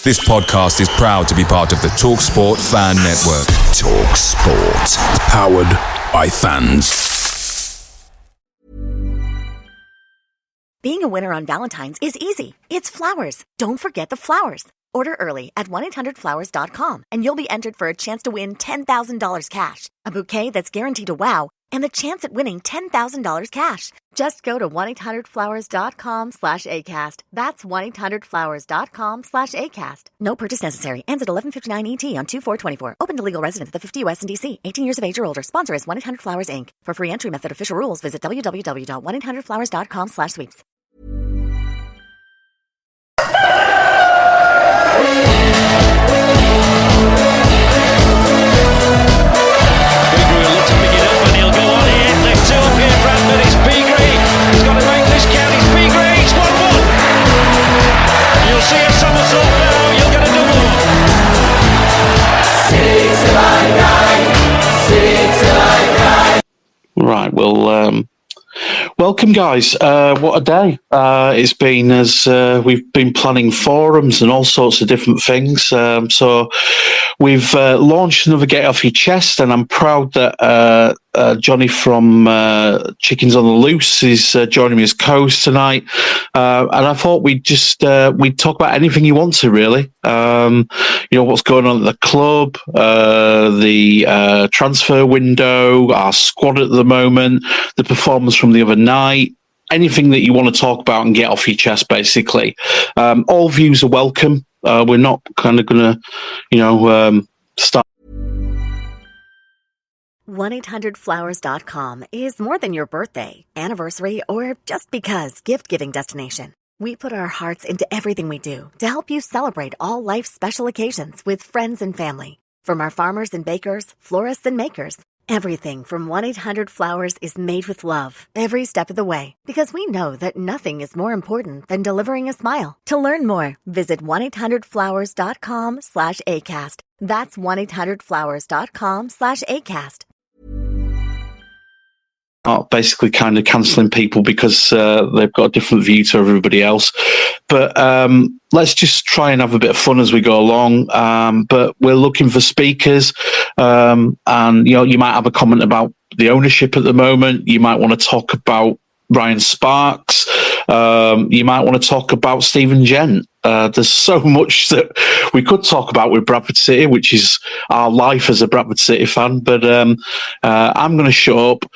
This podcast is proud to be part of the TalkSport Fan Network. TalkSport. Powered by fans. Being a winner on Valentine's is easy. It's flowers. Don't forget the flowers. Order early at 1-800-Flowers.com and you'll be entered for a chance to win $10,000 cash, a bouquet that's guaranteed to wow, and the chance at winning $10,000 cash. Just go to 1-800-Flowers.com/ACAST. That's 1-800-Flowers.com/ACAST. No purchase necessary. Ends at 11:59 ET on 2/4/24. Open to legal residents of the 50 U.S. and D.C. 18 years of age or older. Sponsor is 1-800-Flowers, Inc. For free entry method official rules, visit www.1800flowers.com/sweeps. Bradford, it's Beagrey. He's got to make this count. It's Beagrey. It's 1-1. You'll see a somersault now. You'll get a double. Sing till I die. Sing till I die. Right, well, welcome, guys. What a day it's been, as we've been planning forums and all sorts of different things. So we've launched another Get Off Your Chest, and I'm proud that Johnny from Chickens on the Loose is joining me as co-host tonight. And I thought we'd talk about anything you want to, really. What's going on at the club, the transfer window, our squad at the moment, the performance from the other night, anything that you want to talk about and get off your chest, basically. All views are welcome. We're not kind of going to, start. 1-800-Flowers.com is more than your birthday, anniversary, or just because gift-giving destination. We put our hearts into everything we do to help you celebrate all life's special occasions with friends and family. From our farmers and bakers, florists and makers, everything from 1-800-Flowers is made with love every step of the way, because we know that nothing is more important than delivering a smile. To learn more, visit 1-800-Flowers.com/ACAST. That's 1-800-Flowers.com/ACAST. Basically kind of cancelling people because they've got a different view to everybody else. But let's just try and have a bit of fun as we go along. But we're looking for speakers. And, you might have a comment about the ownership at the moment. You might want to talk about Ryan Sparks. You might want to talk about Stephen Gent. There's so much that we could talk about with Bradford City, which is our life as a Bradford City fan. But I'm going to shut up.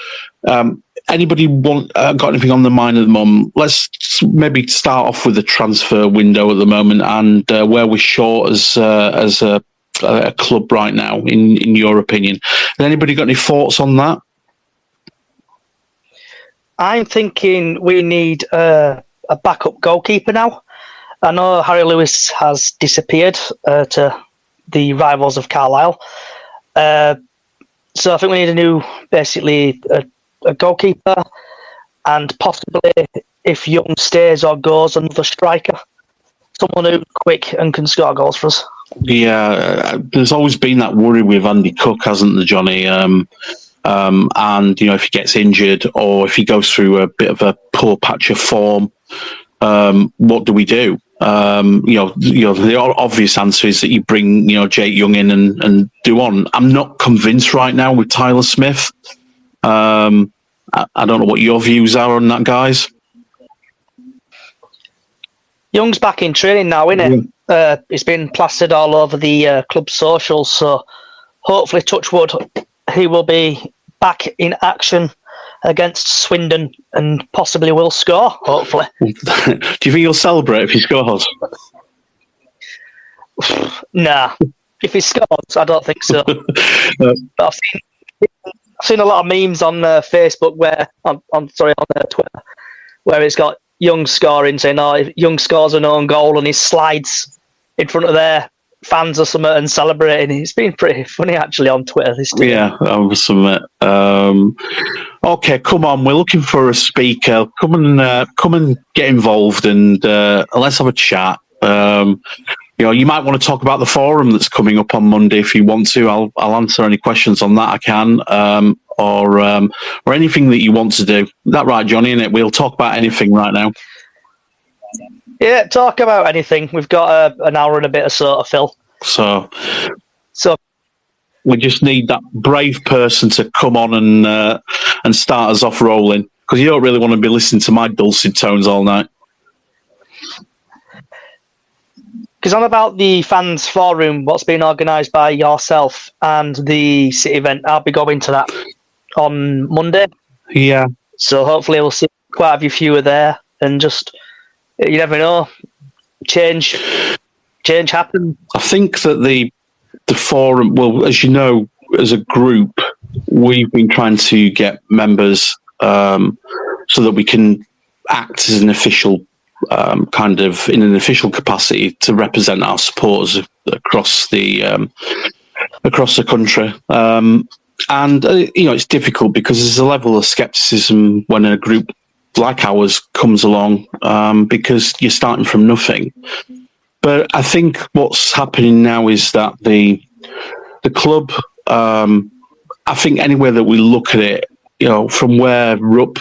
Anybody got anything on the mind at the moment? Let's maybe start off with the transfer window at the moment and where we're short as a club right now, in your opinion. Has anybody got any thoughts on that? I'm thinking we need a backup goalkeeper now. I know Harry Lewis has disappeared to the rivals of Carlisle. So I think we need a goalkeeper, and possibly, if Young stays or goes, another striker. Someone who's quick and can score goals for us. Yeah, there's always been that worry with Andy Cook, hasn't there, Johnny? And, if he gets injured or if he goes through a bit of a poor patch of form, what do we do? The obvious answer is that you bring, Jake Young in and do on. I'm not convinced right now with Tyler Smith. I don't know what your views are on that, guys. Young's back in training now, isn't it? It's been plastered all over the club socials, so hopefully, touch wood, he will be back in action against Swindon and possibly will score, hopefully. Do you think he'll celebrate if he scores? Nah. If he scores, I don't think so. But I've seen a lot of memes on Facebook on Twitter, where it's got Young scoring, saying, if Young scores an own goal and he slides in front of their fans or something and celebrating. It's been pretty funny, actually, on Twitter this day. Yeah, I must admit. Okay, come on. We're looking for a speaker. Come and get involved and let's have a chat. You might want to talk about the forum that's coming up on Monday if you want to. I'll answer any questions on that I can, or anything that you want to do. Is that right, Johnny? Innit? We'll talk about anything right now. Yeah, talk about anything. We've got an hour and a bit of sort of fill. So So we just need that brave person to come on and start us off rolling, because you don't really want to be listening to my dulcet tones all night. because on about the fans forum, what's been organised by yourself and the city event, I'll be going to that on Monday. Yeah. So hopefully we'll see quite a few there, and just, you never know, change happens. I think that the forum, well, as you know, as a group, we've been trying to get members so that we can act as an official in an official capacity to represent our supporters across the country. And it's difficult because there's a level of scepticism when a group like ours comes along, because you're starting from nothing. But I think what's happening now is that the club, I think anywhere that we look at it, from where Rupp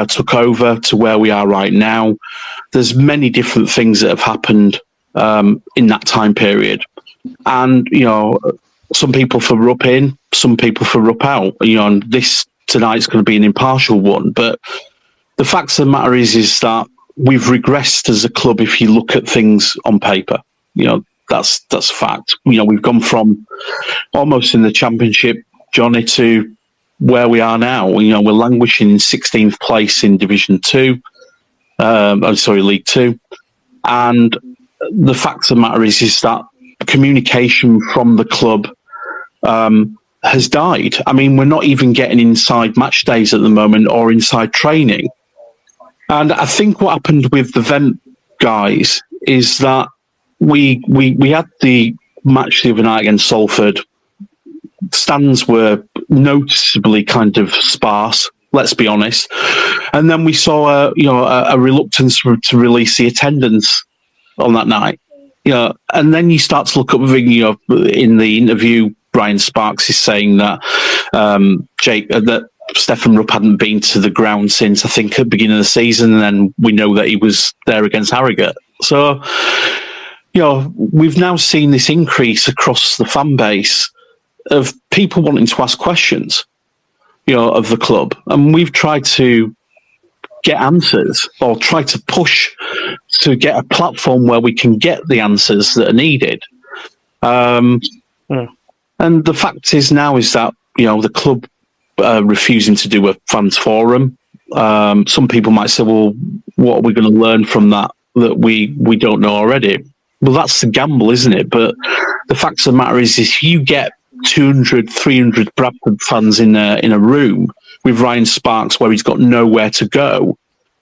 took over to where we are right now, there's many different things that have happened in that time period. And, some people for Rupp in, some people for Rupp out, and this tonight's going to be an impartial one. But the fact of the matter is that we've regressed as a club if you look at things on paper. That's a fact. We've gone from almost in the Championship, Johnny, to where we are now. We're languishing in 16th place in Division 2. League 2. And the fact of the matter is that communication from the club has died. I mean, we're not even getting inside match days at the moment or inside training. And I think what happened with the Vent guys is that we had the match the other night against Salford. Stands were noticeably kind of sparse, let's be honest. And then we saw a reluctance to release the attendance on that night. And then you start to look up, in the interview, Brian Sparks is saying that that Stefan Rupp hadn't been to the ground since, I think, at the beginning of the season, and then we know that he was there against Harrogate. So, we've now seen this increase across the fan base of people wanting to ask questions, of the club. And we've tried to get answers, or try to push to get a platform where we can get the answers that are needed. And the fact is now is that, the club refusing to do a fans forum. Some people might say, well, what are we going to learn from that we don't know already? Well, that's the gamble, isn't it? But the fact of the matter is if you get 200, 300 Bradford fans in a room with Ryan Sparks where he's got nowhere to go,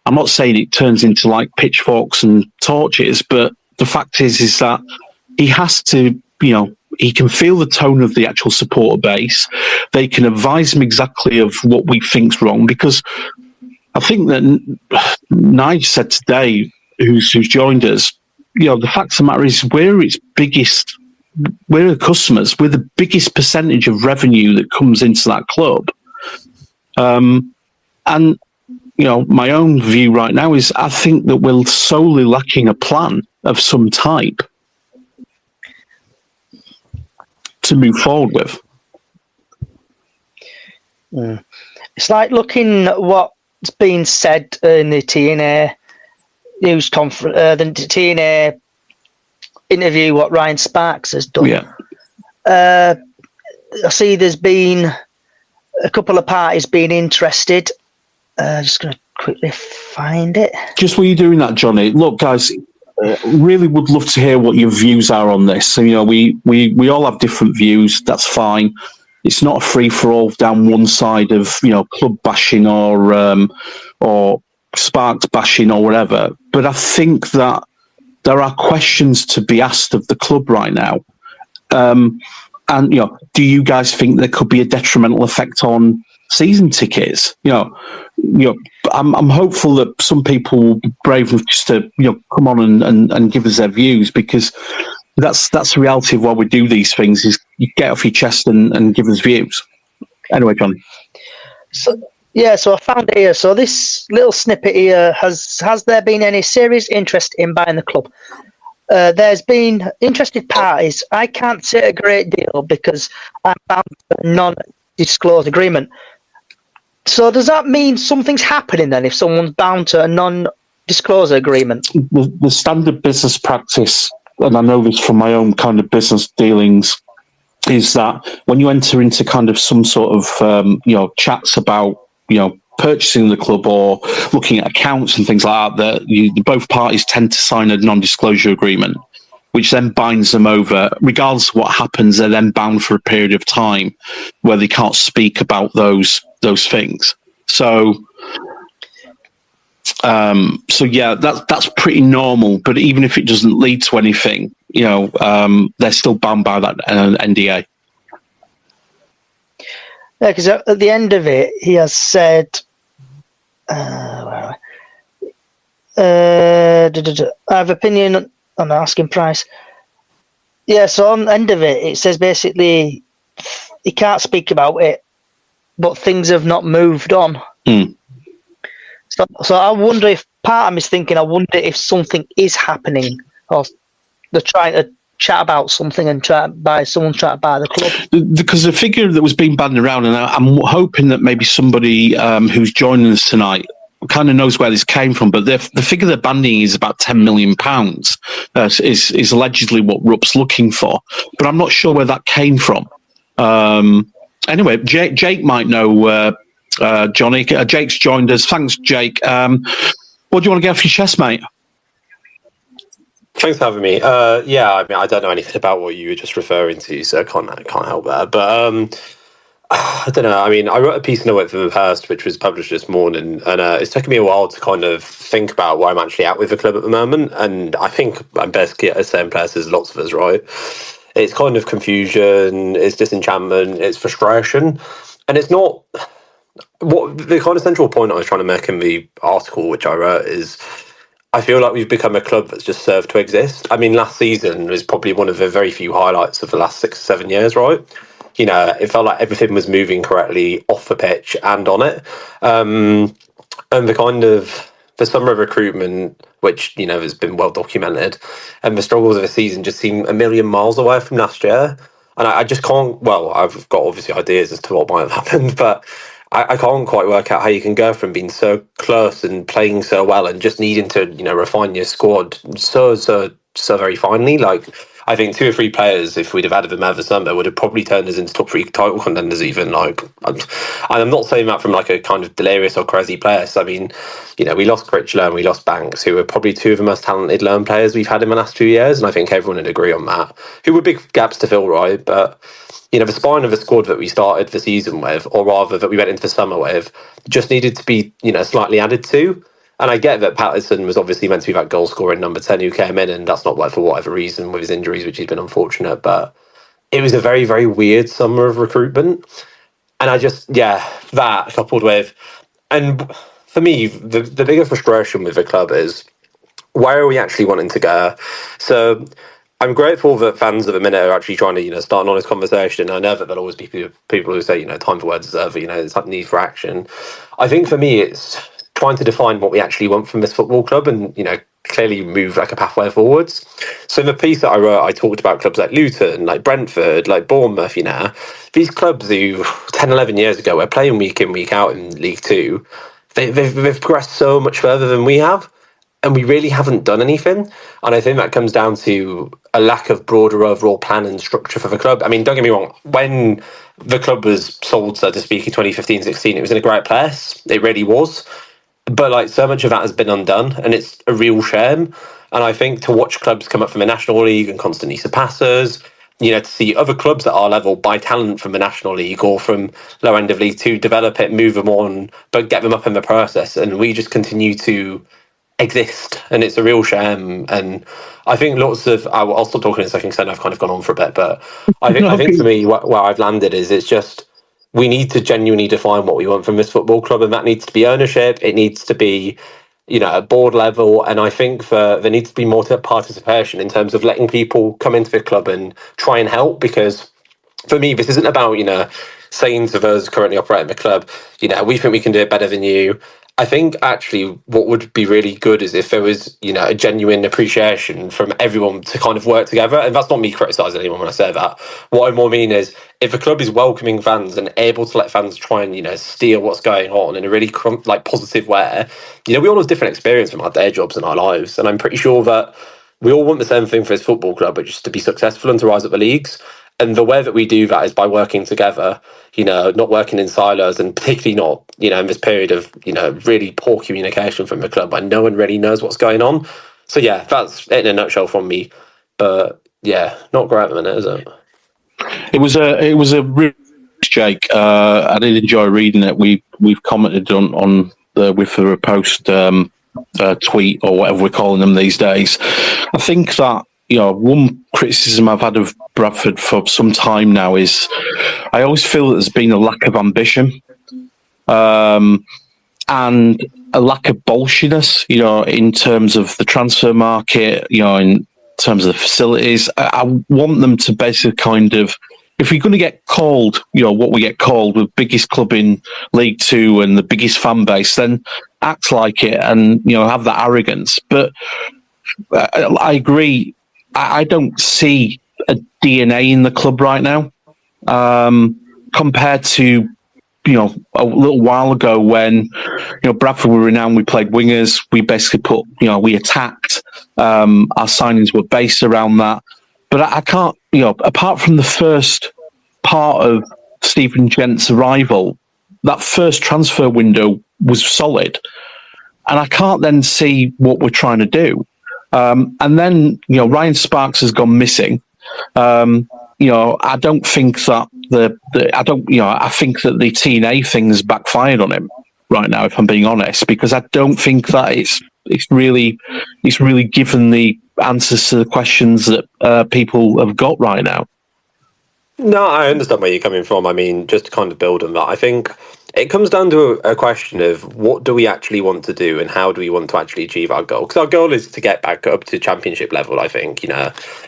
I'm not saying it turns into like pitchforks and torches, but the fact is that he has to, he can feel the tone of the actual supporter base. They can advise him exactly of what we think's wrong, because I think that Nige said today, who's joined us, the fact of the matter is we're the customers. We're the biggest percentage of revenue that comes into that club. And, my own view right now is I think that we're solely lacking a plan of some type to move forward with. It's like looking at what's been said in the TNA news conference, the TNA interview, what Ryan Sparks has done. Yeah. I see there's been a couple of parties being interested. Just going to quickly find it. Just while you're doing that, Johnny, look, guys, really would love to hear what your views are on this. So, we all have different views. That's fine. It's not a free-for-all down one side of, club bashing or Sparks bashing or whatever. But I think that there are questions to be asked of the club right now. And, do you guys think there could be a detrimental effect on season tickets? I'm hopeful that some people will be brave enough just to, come on and give us their views, because that's the reality of why we do these things, is you get off your chest and give us views. Anyway, Johnny. Yeah, so I found it here. So this little snippet here has there been any serious interest in buying the club? There's been interested parties. I can't say a great deal because I'm bound to a non-disclosed agreement. So does that mean something's happening then if someone's bound to a non-disclosure agreement? The standard business practice, and I know this from my own kind of business dealings, is that when you enter into kind of some sort of chats about purchasing the club or looking at accounts and things like that, both parties tend to sign a non-disclosure agreement, which then binds them over. Regardless of what happens, they're then bound for a period of time where they can't speak about those things. So yeah, that's pretty normal. But even if it doesn't lead to anything, they're still bound by that NDA. Yeah, because at the end of it, he has said, where are I have opinion on the asking price. Yeah, so on the end of it, it says basically he can't speak about it, but things have not moved on. Mm. So I wonder if part of me is thinking, I wonder if something is happening, or they're trying to chat about something and someone trying to buy the club. Because the figure that was being bandied around, and I'm hoping that maybe somebody who's joining us tonight kind of knows where this came from, but the figure they're banding is about £10 million. Is allegedly what Rupp's looking for, but I'm not sure where that came from. Anyway, Jake might know. Johnny, Jake's joined us. Thanks, Jake. What do you want to get off your chest, mate? Thanks for having me. Yeah, I mean, I don't know anything about what you were just referring to, so I can't help that. But I don't know. I mean, I wrote a piece in the Whitford Post, which was published this morning, and it's taken me a while to kind of think about where I'm actually at with the club at the moment. And I think I'm basically at the same place as lots of us, right? It's kind of confusion, it's disenchantment, it's frustration, and it's not. What the kind of central point I was trying to make in the article, which I wrote, is I feel like we've become a club that's just served to exist. I mean, last season was probably one of the very few highlights of the last 6 or 7 years, right? It felt like everything was moving correctly off the pitch and on it. And the summer of recruitment, which, has been well documented, and the struggles of the season just seem a million miles away from last year. And I just can't, well, I've got obviously ideas as to what might have happened, but I can't quite work out how you can go from being so close and playing so well and just needing to, refine your squad so very finely. Like, I think 2 or 3 players, if we'd have added them over summer, would have probably turned us into top 3 title contenders even. Like, I'm not saying that from like a kind of delirious or crazy place. I mean, we lost Critchlow and we lost Banks, who were probably 2 of the most talented loan players we've had in the last 2 years. And I think everyone would agree on that. Who were big gaps to fill, right? But the spine of the squad that we started the season with, or rather that we went into the summer with, just needed to be, slightly added to. And I get that Patterson was obviously meant to be that goal scoring number 10 who came in, and that's not like for whatever reason with his injuries, which has been unfortunate. But it was a very, very weird summer of recruitment. And I just, that coupled with, and for me, the bigger frustration with the club is, where are we actually wanting to go? So I'm grateful that fans at the minute are actually trying to, start an honest conversation. I know that there'll always be people who say, time for words is over, it's like need for action. I think for me, it's trying to define what we actually want from this football club and, clearly move like a pathway forwards. So in the piece that I wrote, I talked about clubs like Luton, like Brentford, like Bournemouth, these clubs who 10, 11 years ago were playing week in, week out in League Two, they've progressed so much further than we have. And we really haven't done anything. And I think that comes down to a lack of broader overall plan and structure for the club. I mean, don't get me wrong, when the club was sold, so to speak, in 2015-16, it was in a great place. It really was. But like so much of that has been undone, and it's a real shame. And I think to watch clubs come up from the National League and constantly surpass us, to see other clubs at our level buy talent from the National League or from low end of League Two, develop it, move them on, but get them up in the process. And we just continue to exist, and it's a real shame. And I think lots of I'll stop talking in a second because I know I've kind of gone on for a bit, but I think for me where I've landed is it's just we need to genuinely define what we want from this football club, and that needs to be ownership, it needs to be at board level, and I think there needs to be more participation in terms of letting people come into the club and try and help, because for me, this isn't about, saying to those currently operating the club, we think we can do it better than you. I think actually what would be really good is if there was, a genuine appreciation from everyone to kind of work together. And that's not me criticising anyone when I say that. What I more mean is if a club is welcoming fans and able to let fans try and, steer what's going on in a really positive way, we all have different experience from our day jobs and our lives. And I'm pretty sure that we all want the same thing for this football club, but just to be successful and to rise up the leagues. And the way that we do that is by working together, not working in silos, and particularly not, in this period of, really poor communication from the club where no one really knows what's going on. So, yeah, that's it in a nutshell from me. But, yeah, not great at the minute, is it? It was a really, Jake. I did enjoy reading it. We've commented on with the post tweet or whatever we're calling them these days. I think that, one criticism I've had of Bradford for some time now is I always feel that there's been a lack of ambition and a lack of bolshiness, in terms of the transfer market, in terms of the facilities. I want them to basically kind of, if you're going to get called, what we get called the biggest club in League Two and the biggest fan base, then act like it and, have that arrogance. But I agree. I don't see a DNA in the club right now, compared to, a little while ago when, Bradford were renowned. We played wingers. We basically put, we attacked. Our signings were based around that. But I can't, apart from the first part of Stephen Gent's arrival, that first transfer window was solid. And I can't then see what we're trying to do. And then, Ryan Sparks has gone missing. I don't think that I think that the TNA thing has backfired on him right now, if I'm being honest, because I don't think that it's really given the answers to the questions that people have got right now. No, I understand where you're coming from. I mean, just to kind of build on that, I think it comes down to a question of what do we actually want to do and how do we want to actually achieve our goal? Because our goal is to get back up to championship level, I think.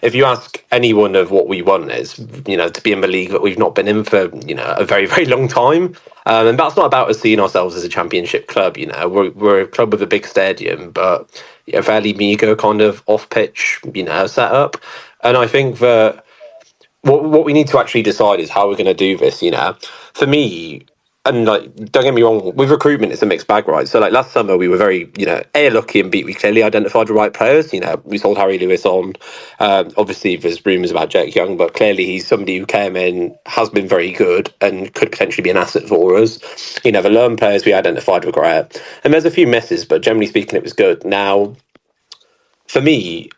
If you ask anyone of what we want is, to be in the league that we've not been in for, a very, very long time. And that's not about us seeing ourselves as a championship club. We're a club with a big stadium, but a fairly meagre kind of off-pitch, setup. And I think that what we need to actually decide is how we're going to do this. For me, and don't get me wrong, with recruitment it's a mixed bag, right? So last summer we were very lucky and we clearly identified the right players. We sold Harry Lewis on. Obviously there's rumours about Jake Young, but clearly he's somebody who came in, has been very good and could potentially be an asset for us. The loan players we identified were great, and there's a few misses, but generally speaking it was good. Now for me,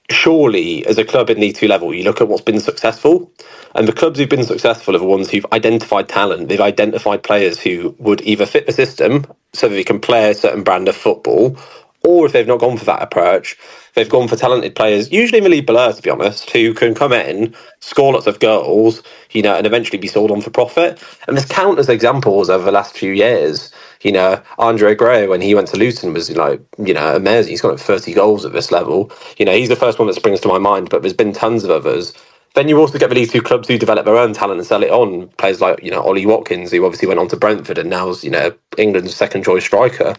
surely as a club in League Two level, you look at what's been successful, and the clubs who've been successful are the ones who've identified talent. They've identified players who would either fit the system so that they can play a certain brand of football, or if they've not gone for that approach, they've gone for talented players, usually in the league below, to be honest, who can come in, score lots of goals, and eventually be sold on for profit. And there's countless examples over the last few years. Andre Gray, when he went to Luton, was amazing. He's got 30 goals at this level. He's the first one that springs to my mind, but there's been tons of others. Then you also get the League Two clubs who develop their own talent and sell it on. Players like, Ollie Watkins, who obviously went on to Brentford and now's, England's second choice striker.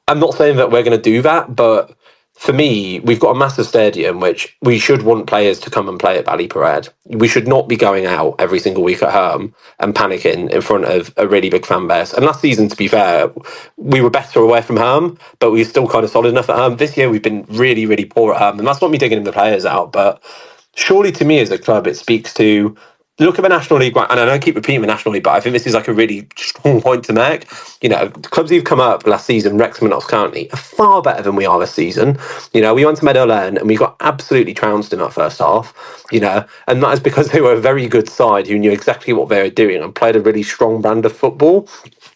I'm not saying that we're going to do that, but for me, we've got a massive stadium which we should want players to come and play at Valley Parade. We should not be going out every single week at home and panicking in front of a really big fan base. And last season, to be fair, we were better away from home, but we were still kind of solid enough at home. This year, we've been really, really poor at home, and that's not me digging the players out, but surely to me as a club, it speaks to look at the National League, and I don't keep repeating the National League, but I think this is a really strong point to make. Clubs who've come up last season, Wrexham and Notts County, are far better than we are this season. We went to Meadow Lane and we got absolutely trounced in our first half, and that is because they were a very good side who knew exactly what they were doing and played a really strong brand of football.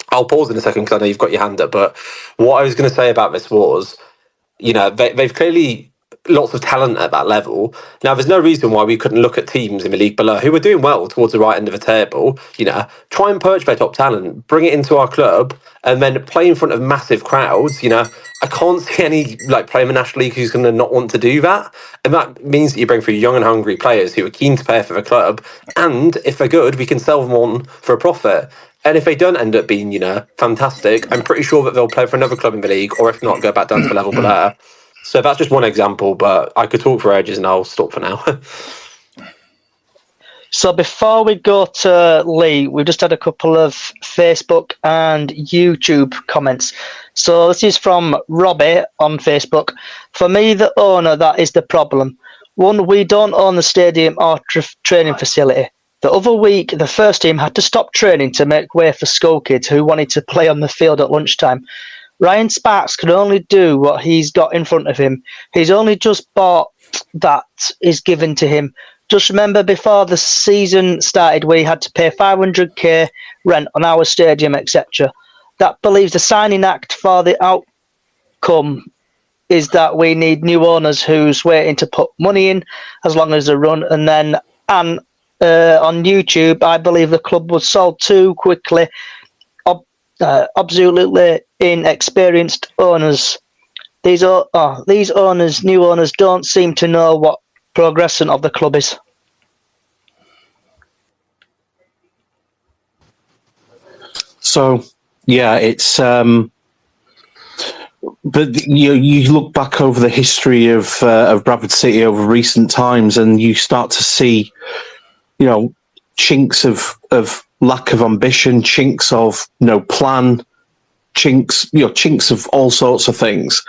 I'll pause in a second because I know you've got your hand up, but what I was going to say about this was, they've clearly lots of talent at that level. Now, there's no reason why we couldn't look at teams in the league below who are doing well towards the right end of the table, try and poach their top talent, bring it into our club, and then play in front of massive crowds. I can't see any player in the National League who's going to not want to do that. And that means that you bring through young and hungry players who are keen to pay for the club. And if they're good, we can sell them on for a profit. And if they don't end up being, fantastic, I'm pretty sure that they'll play for another club in the league, or if not, go back down to the level below. So that's just one example, but I could talk for ages and I'll stop for now. So before we go to Lee, we've just had a couple of Facebook and YouTube comments. So this is from Robbie on Facebook. For me, the owner, that is the problem. One, we don't own the stadium or training facility. The other week, the first team had to stop training to make way for school kids who wanted to play on the field at lunchtime. Ryan Sparks can only do what he's got in front of him. He's only just bought that is given to him. Just remember, before the season started, we had to pay 500k rent on our stadium, etc. That believes the signing act for the outcome is that we need new owners who's waiting to put money in as long as they run. And then on YouTube, I believe the club was sold too quickly. Absolutely inexperienced owners. These owners, new owners, don't seem to know what progression of the club is. So yeah, it's but you look back over the history of Bradford City over recent times, and you start to see, chinks of lack of ambition, chinks of no plan, chinks of all sorts of things.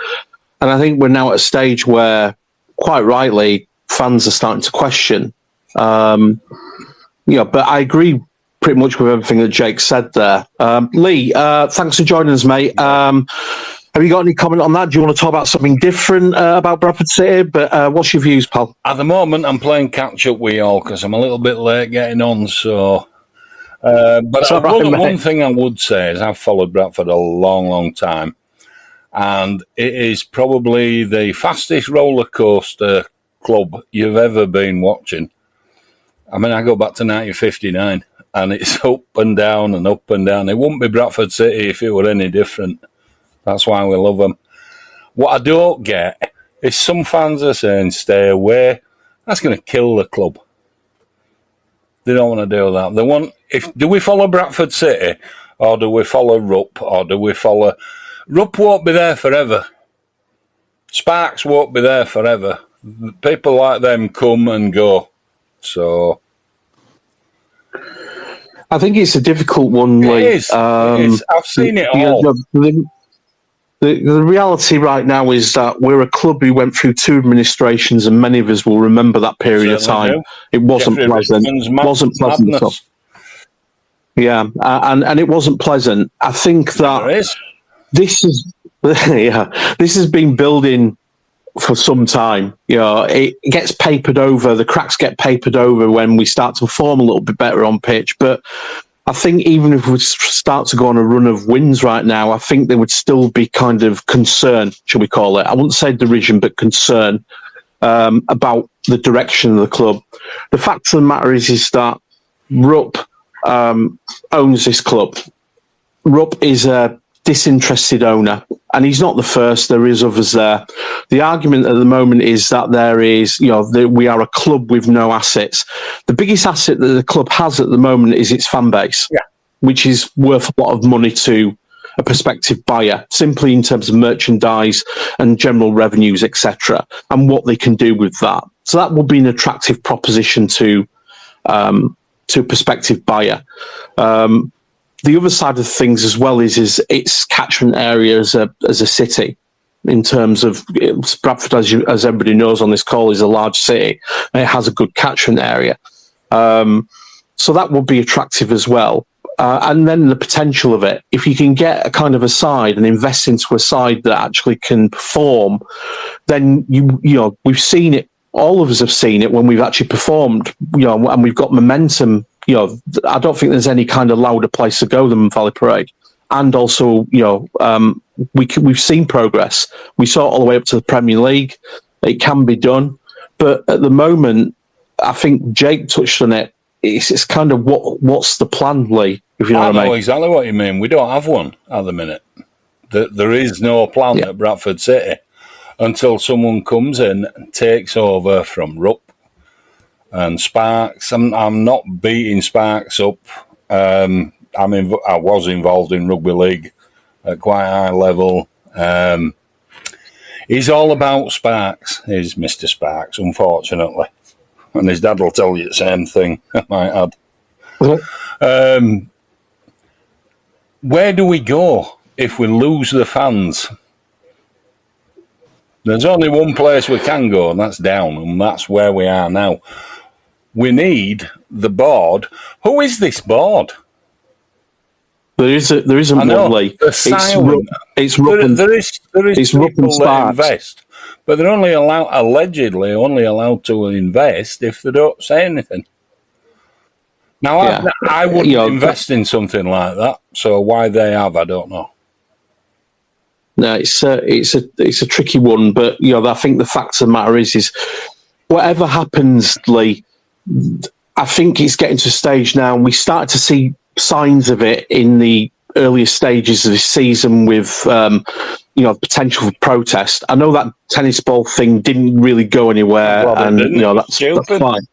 And I think we're now at a stage where, quite rightly, fans are starting to question. But I agree pretty much with everything that Jake said there. Lee, thanks for joining us, mate. Have you got any comment on that? Do you want to talk about something different about Bradford City? But what's your views, pal? At the moment, I'm playing catch-up with you all because I'm a little bit late getting on, so... one thing I would say is I've followed Bradford a long, long time, and it is probably the fastest roller coaster club you've ever been watching. I mean, I go back to 1959, and it's up and down and up and down. It wouldn't be Bradford City if it were any different. That's why we love them. What I don't get is some fans are saying, stay away. That's going to kill the club. They don't want to do that. Do we follow Bradford City, or do we follow Rupp, or do we follow... Rupp won't be there forever. Sparks won't be there forever. People like them come and go. So... I think it's a difficult one, Lee. It is. I've seen it all. The reality right now is that we're a club who went through two administrations, and many of us will remember that period of time. Do. It wasn't pleasant. Wasn't pleasant stuff. Yeah, and it wasn't pleasant. I think that this has been building for some time. It gets papered over. The cracks get papered over when we start to perform a little bit better on pitch, but I think even if we start to go on a run of wins right now, I think there would still be kind of concern, shall we call it? I wouldn't say derision, but concern about the direction of the club. The fact of the matter is that Rupp owns this club. Rupp is a disinterested owner, and he's not the first. There is others there. The argument at the moment is that there is, we are a club with no assets. The biggest asset that the club has at the moment is its fan base, which is worth a lot of money to a prospective buyer, simply in terms of merchandise and general revenues, etc., and what they can do with that. So that will be an attractive proposition to a prospective buyer. The other side of things as well is its catchment area as a city, in terms of Bradford, as everybody knows on this call, is a large city and it has a good catchment area. So that would be attractive as well. And then the potential of it, if you can get a kind of a side and invest into a side that actually can perform, then we've seen it. All of us have seen it when we've actually performed, and we've got momentum. I don't think there's any kind of louder place to go than Valley Parade. And also, we've seen progress. We saw it all the way up to the Premier League. It can be done. But at the moment, I think Jake touched on it. It's kind of what's the plan, Lee, if you know what I mean. I know exactly what you mean. We don't have one at the minute. There is no plan at Bradford City until someone comes in and takes over from Rupp and Sparks. I'm not beating Sparks up. I was involved in rugby league at quite a high level. He's all about Sparks. He's Mr. Sparks, unfortunately. And his dad will tell you the same thing, I might add. Where do we go if we lose the fans? There's only one place we can go, and that's down, and that's where we are now. We need the board. Who is this board? There isn't one, Lee. It's Rupp and people that invest, but they're allegedly only allowed to invest if they don't say anything. Now, I wouldn't invest in something like that. So why they have, I don't know. No, it's a tricky one, but I think the fact of the matter is whatever happens, Lee, I think it's getting to a stage now, and we start to see signs of it in the earlier stages of this season with potential for protest. I know that tennis ball thing didn't really go anywhere, that's fine.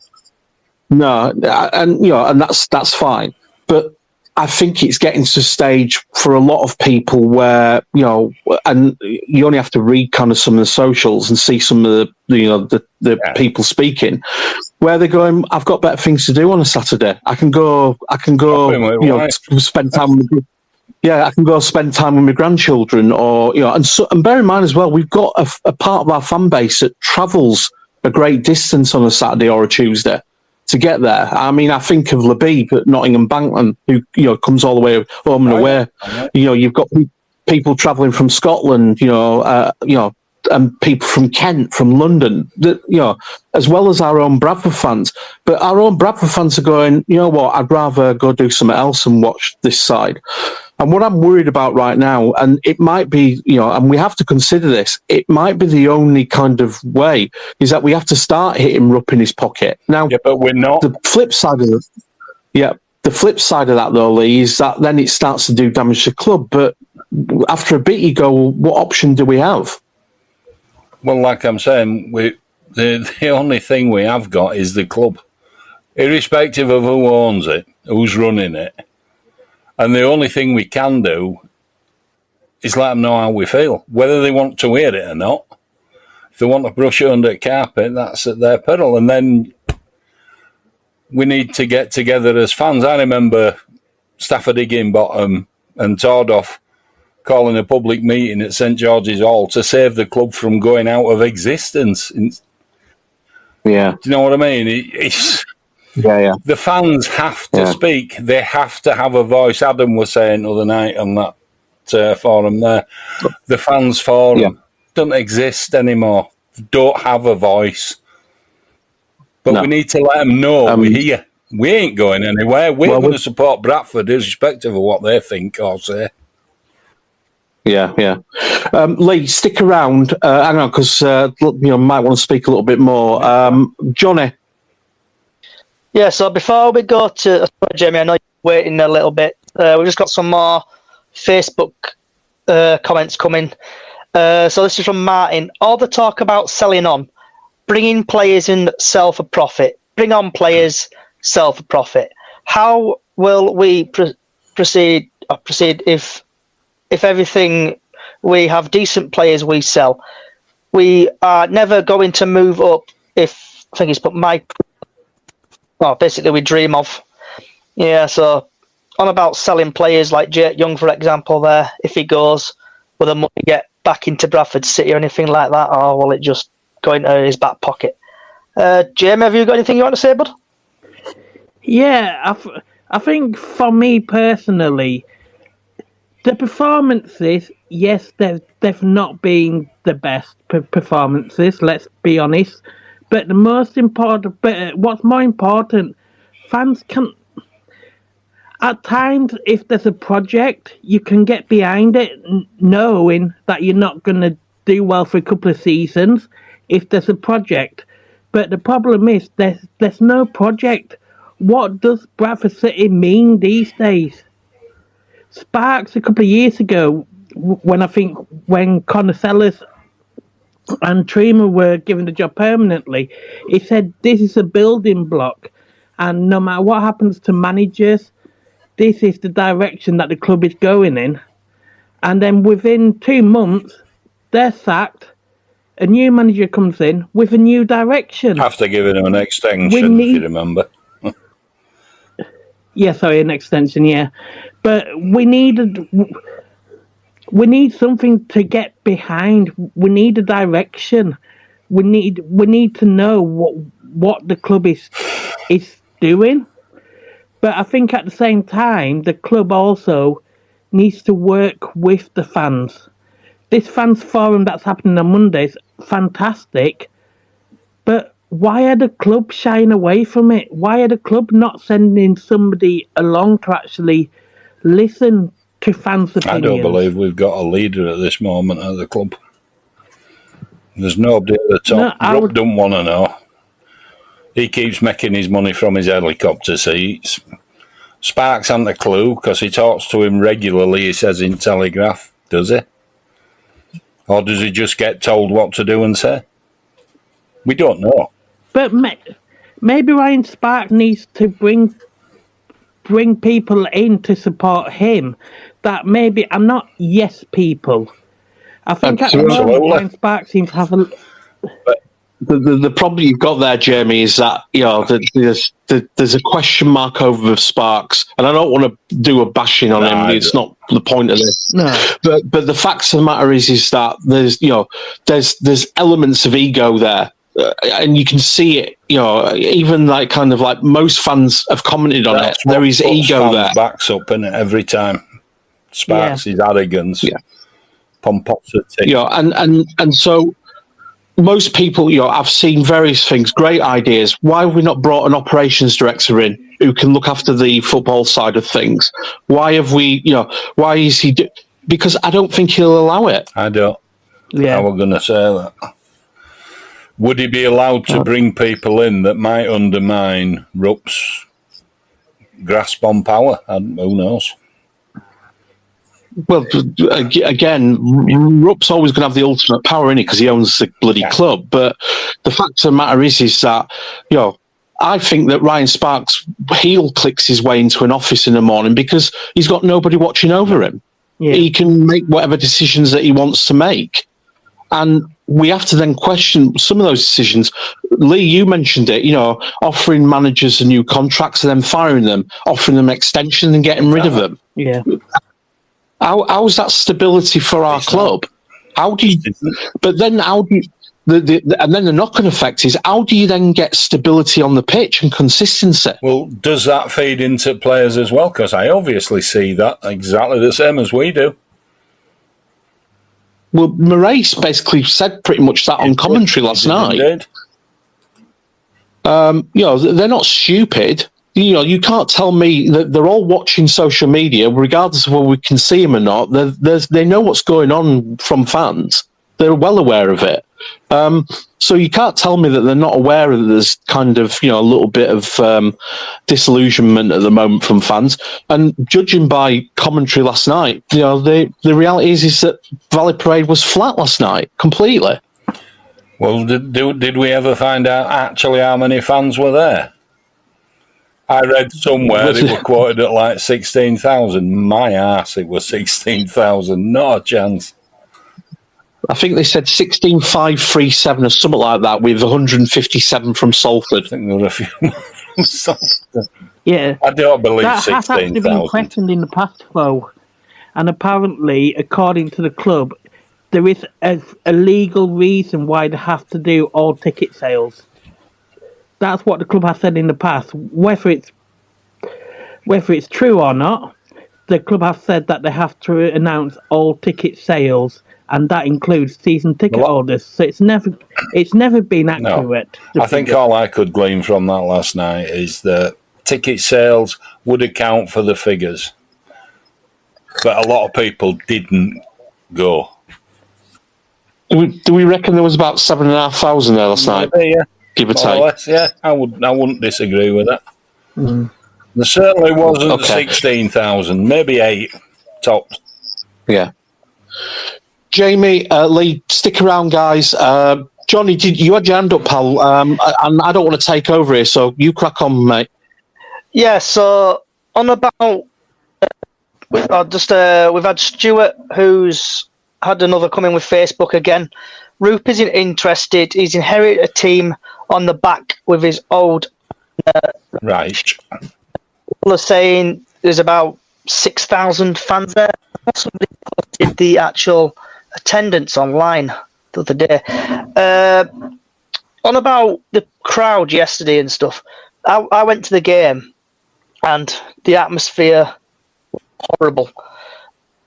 No, and that's fine, but I think it's getting to a stage for a lot of people where and you only have to read kind of some of the socials and see some of the people speaking, where they're going, I've got better things to do on a Saturday. I can go spend time with I can go spend time with my grandchildren, or and bear in mind as well, we've got a part of our fan base that travels a great distance on a Saturday or a Tuesday to get there. I mean, I think of Labib at Nottingham Bankland, who comes all the way home and away. You've got people travelling from Scotland, and people from Kent, from London, as well as our own Bradford fans. But our own Bradford fans are going, you know what, I'd rather go do something else and watch this side. And what I'm worried about right now, and it might be, and we have to consider this, it might be the only kind of way, is that we have to start hitting Rupp in his pocket. Now, but we're not. The flip side of that, though, Lee, is that then it starts to do damage to the club. But after a bit, you go, well, what option do we have? Well, like I'm saying, the only thing we have got is the club, irrespective of who owns it, who's running it. And the only thing we can do is let them know how we feel, whether they want to hear it or not. If they want to brush it under the carpet, that's at their peril. And then we need to get together as fans. I remember Stafford Higginbottom and Tordoff calling a public meeting at St George's Hall to save the club from going out of existence. Yeah. Do you know what I mean? The fans have to speak. They have to have a voice. Adam was saying the other night on that forum there, the fans forum doesn't exist anymore. Don't have a voice. But we need to let them know we're here. We ain't going anywhere. We're going to support Bradford, irrespective of what they think or say. Yeah. Lee, stick around. Hang on, because might want to speak a little bit more. Johnny. Yeah, so before we go to Jamie, I know you're waiting a little bit. We've just got some more Facebook comments coming. So this is from Martin. All the talk about selling on, bringing players in, sell for profit. Bring on players, sell for profit. How will we proceed if everything we have decent players we sell? We are never going to move up if I think he's put basically we dream of. Yeah, so on about selling players like Jake Young, for example, there, if he goes, will the money get back into Bradford City or anything like that, or will it just go into his back pocket? Jamie, have you got anything you want to say, bud? Yeah, I think for me personally, the performances, yes, they've not been the best performances, let's be honest. But what's more important, fans can, at times, if there's a project, you can get behind it, knowing that you're not going to do well for a couple of seasons. if there's a project. But the problem is there's no project. What does Bradford City mean these days? Sparks a couple of years ago, when Connor Sellers and Trima were given the job permanently, he said this is a building block, and no matter what happens to managers, this is the direction that the club is going in. And then within 2 months, they're sacked. A new manager comes in with a new direction. After giving him an extension, if you remember. Yeah, sorry, an extension, yeah. But we need something to get behind. We need a direction. We need to know what the club is doing. But I think at the same time, the club also needs to work with the fans. This fans forum that's happening on Monday is fantastic, but why are the club shying away from it? Why are the club not sending somebody along to actually listen to fans' opinions? I don't believe we've got a leader at this moment at the club. There's nobody at the top. Rupp don't want to know. He keeps making his money from his helicopter seats. Sparks hasn't a clue because he talks to him regularly, he says in Telegraph. Does he? Or does he just get told what to do and say? We don't know. But maybe Ryan Sparks needs to bring people in to support him that maybe are not yes people. I think at the moment Ryan Sparks seems to have a... But the problem you've got there, Jamie, is that there's a question mark over Sparks, and I don't want to do a bashing on him. It's not the point of this. No. But the facts of the matter is that there's elements of ego there. And you can see it, even like most fans have commented on it. There is ego there. Backs up in it every time. Sparks his arrogance, pomposity. And so most people, I've seen various things, great ideas. Why have we not brought an operations director in who can look after the football side of things? Why have we, why is he? Because I don't think he'll allow it. I don't. Yeah, I was going to say that. Would he be allowed to bring people in that might undermine Rupp's grasp on power? Who knows? Well, again, Rupp's always going to have the ultimate power in it because he owns the bloody club. But the fact of the matter is that, I think that Ryan Sparks heel clicks his way into an office in the morning because he's got nobody watching over him. Yeah. He can make whatever decisions that he wants to make. And we have to then question some of those decisions. Lee, you mentioned it, offering managers a new contracts and then firing them, offering them extensions and getting rid of them. Yeah. How is that stability for our club? How do you? But then how do you? And then the knock-on effect is how do you then get stability on the pitch and consistency? Well, does that feed into players as well? Because I obviously see that exactly the same as we do. Well, Moraes basically said pretty much that on commentary last night. Indeed. They're not stupid. You can't tell me that they're all watching social media, regardless of whether we can see them or not. They know what's going on from fans. They're well aware of it. So you can't tell me that they're not aware that there's kind of, a little bit of disillusionment at the moment from fans. And judging by commentary last night, the reality is that Valley Parade was flat last night, completely. Well, did we ever find out actually how many fans were there? I read somewhere it were quoted at like 16,000. My arse, it was 16,000. Not a chance. I think they said 16,537 or something like that, with 157 from Salford. I think there were a few more from Salford. Yeah. I don't believe 16,000. That has actually been questioned in the past, though. And apparently, according to the club, there is a legal reason why they have to do all ticket sales. That's what the club has said in the past. Whether it's true or not, the club has said that they have to announce all ticket sales, and that includes season ticket holders. So it's never been accurate. No. I think all I could glean from that last night is that ticket sales would account for the figures, but a lot of people didn't go. Do we reckon there was about 7,500 there last night? Yeah, give or more take. or less, yeah. I wouldn't disagree with that. There certainly wasn't 16,000, maybe 8 tops. Yeah. Jamie, Lee, stick around, guys. Johnny, you had your hand up, pal, and I don't want to take over here, so you crack on, mate. Yeah, so on about... we've had Stuart, who's had another come in with Facebook again. Roop isn't interested. He's inherited a team on the back with his old... right. People are saying there's about 6,000 fans there. Somebody posted the actual attendance online the other day. On about the crowd yesterday and stuff, I went to the game and the atmosphere was horrible.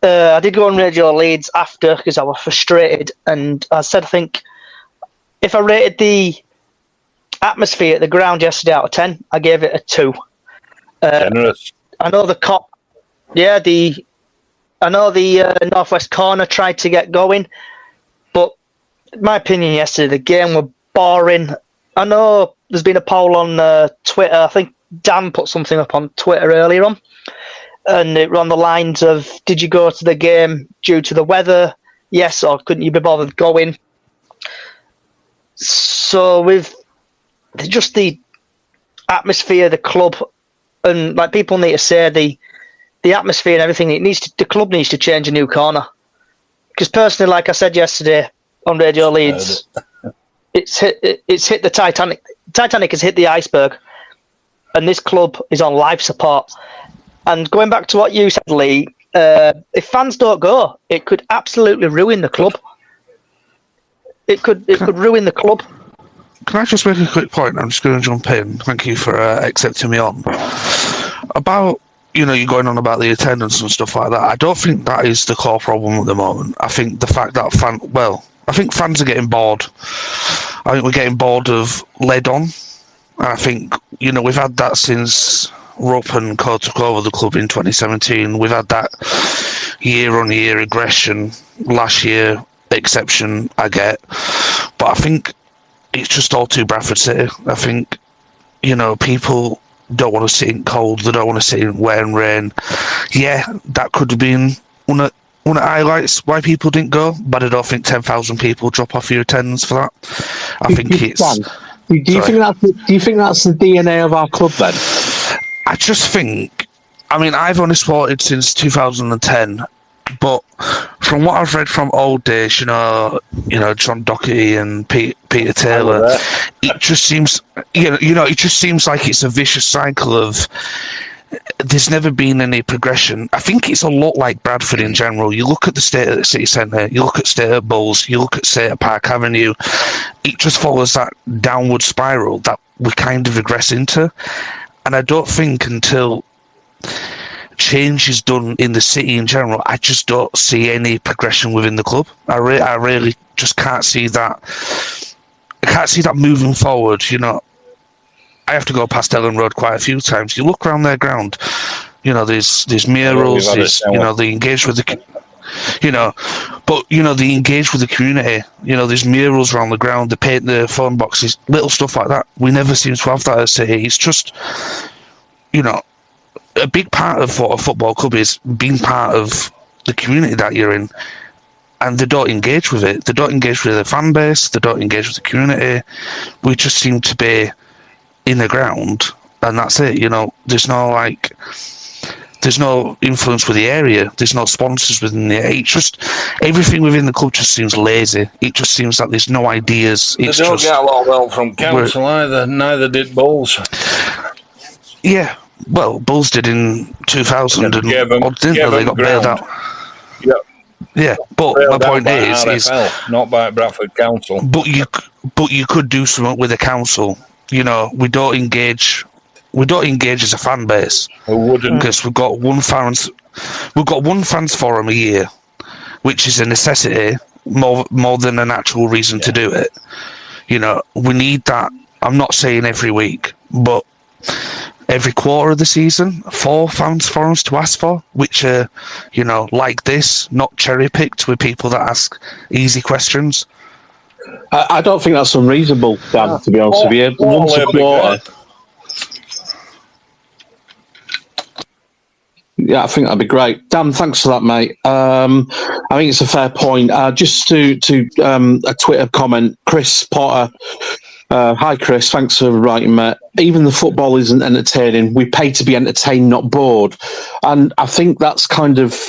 I did go on Radio Leeds after because I was frustrated, and I said, I think if I rated the atmosphere at the ground yesterday out of 10, I gave it a 2. Generous. I know the northwest corner tried to get going, but in my opinion yesterday the game was boring. I know there's been a poll on Twitter. I think Dan put something up on Twitter earlier on, and it was on the lines of, did you go to the game due to the weather? Yes, or couldn't you be bothered going? So with just the atmosphere, the club, and like people need to say the atmosphere and everything, the club needs to change a new corner. Because personally, like I said yesterday on Radio Leeds, it's hit the Titanic. Titanic has hit the iceberg, and this club is on life support. And going back to what you said, Lee, if fans don't go, it could absolutely ruin the club. It could ruin the club. Can I just make a quick point? I'm just going to jump in. Thank you for accepting me on. About, you're going on about the attendance and stuff like that. I don't think that is the core problem at the moment. I think the fact that I think fans are getting bored. I think we're getting bored of led on. And I think, we've had that since Rupp and Co took over the club in 2017. We've had that year-on-year aggression. Last year, exception, I get. But I think it's just all too Bradford City. I think, people don't want to sit in cold. They don't want to sit in wet and rain. Yeah, that could have been one of the highlights why people didn't go, but I don't think 10,000 people drop off your attendance for that. I think it's... Do you think that's the DNA of our club then? I just think... I've only supported since 2010, but from what I've read from old days, John Doherty and Peter Taylor, it just seems, it just seems like it's a vicious cycle of there's never been any progression. I think it's a lot like Bradford in general. You look at the state of the city centre, you look at state of Bulls, you look at state of Park Avenue, it just follows that downward spiral that we kind of regress into. And I don't think until change is done in the city in general, I just don't see any progression within the club. I really just can't see that. I can't see that moving forward. I have to go past Ellen Road quite a few times. You look around their ground, there's murals, they engage with the, but they engage with the community. There's murals around the ground. They paint the phone boxes, little stuff like that. We never seem to have that at City. It's just, a big part of what a football club is being part of the community that you're in, and they don't engage with it. They don't engage with the fan base. They don't engage with the community. We just seem to be in the ground, and that's it. There's no influence with the area. There's no sponsors within the area. It's just everything within the club just seems lazy. It just seems like there's no ideas. They don't get a lot of help from council either. Neither did Bulls. Yeah. Well, Bulls did in 2000 and didn't they? They got bailed out. Yep. Yeah, but my point is not by Bradford Council. But you could do something with the council. We don't engage as a fan base. We wouldn't, because we've got one fans forum a year, which is a necessity more than an actual reason to do it. We need that. I'm not saying every week, but every quarter of the season, 4 fans forums to ask for, which are, like this, not cherry picked with people that ask easy questions. I don't think that's unreasonable, Dan, to be honest with you. Once a quarter. Yeah, I think that'd be great. Dan, thanks for that, mate. I think it's a fair point. Just to a Twitter comment, Chris Potter. Hi, Chris. Thanks for writing, mate. Even the football isn't entertaining. We pay to be entertained, not bored. And I think that's kind of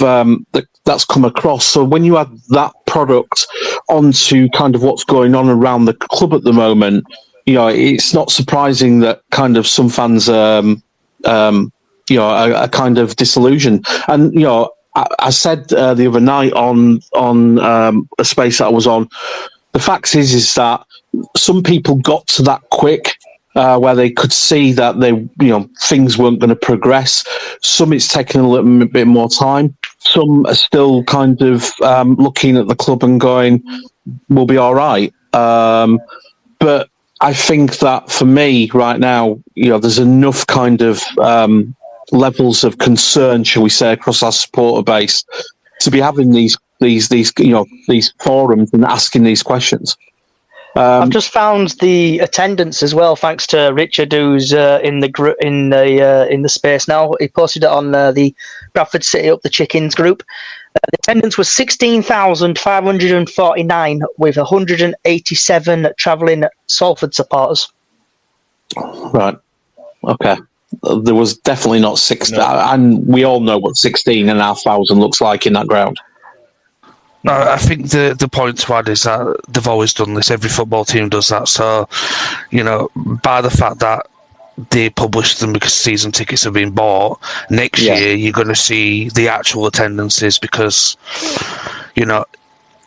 that's come across. So when you add that product onto kind of what's going on around the club at the moment, you know, it's not surprising that kind of some fans, you know, are kind of disillusioned. And you know, I said the other night on a space that I was on, the fact is that some people got to that quick, where they could see that things weren't going to progress. Some it's taken a little bit more time. Some are still kind of looking at the club and going, "We'll be all right." But I think that for me right now, you know, there's enough kind of levels of concern, shall we say, across our supporter base to be having these forums and asking these questions. I've just found the attendance as well, thanks to Richard, who's in the space now. He posted it on the Bradford City Up the Chickens group. The attendance was 16,549, with 187 travelling Salford supporters. Right. Okay. There was definitely not 16, and we all know what 16,500 looks like in that ground. No, I think the point to add is that they've always done this. Every football team does that. So, you know, by the fact that they publish them because season tickets have been bought, next year you're going to see the actual attendances because, you know,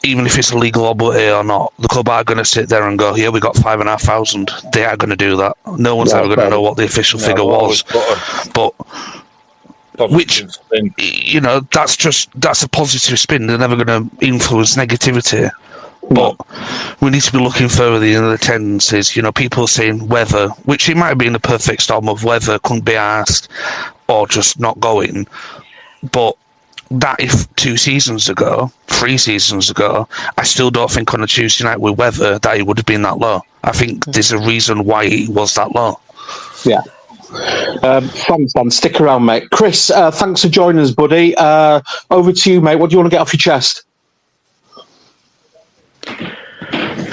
even if it's a legal obligation or not, the club are going to sit there and go, yeah, we got 5,500. They are going to do that. No one's ever going to know what the official figure was. But which, you know, that's a positive spin. They're never going to influence negativity. But we need to be looking further in the attendances. You know, people are saying weather, which it might have been a perfect storm of weather, couldn't be asked, or just not going. But that if 3 seasons ago, I still don't think on a Tuesday night with weather that it would have been that low. I think there's a reason why it was that low. Yeah. Thanks, Dan. Stick around, mate. Chris, thanks for joining us, buddy. Over to you, mate. What do you want to get off your chest?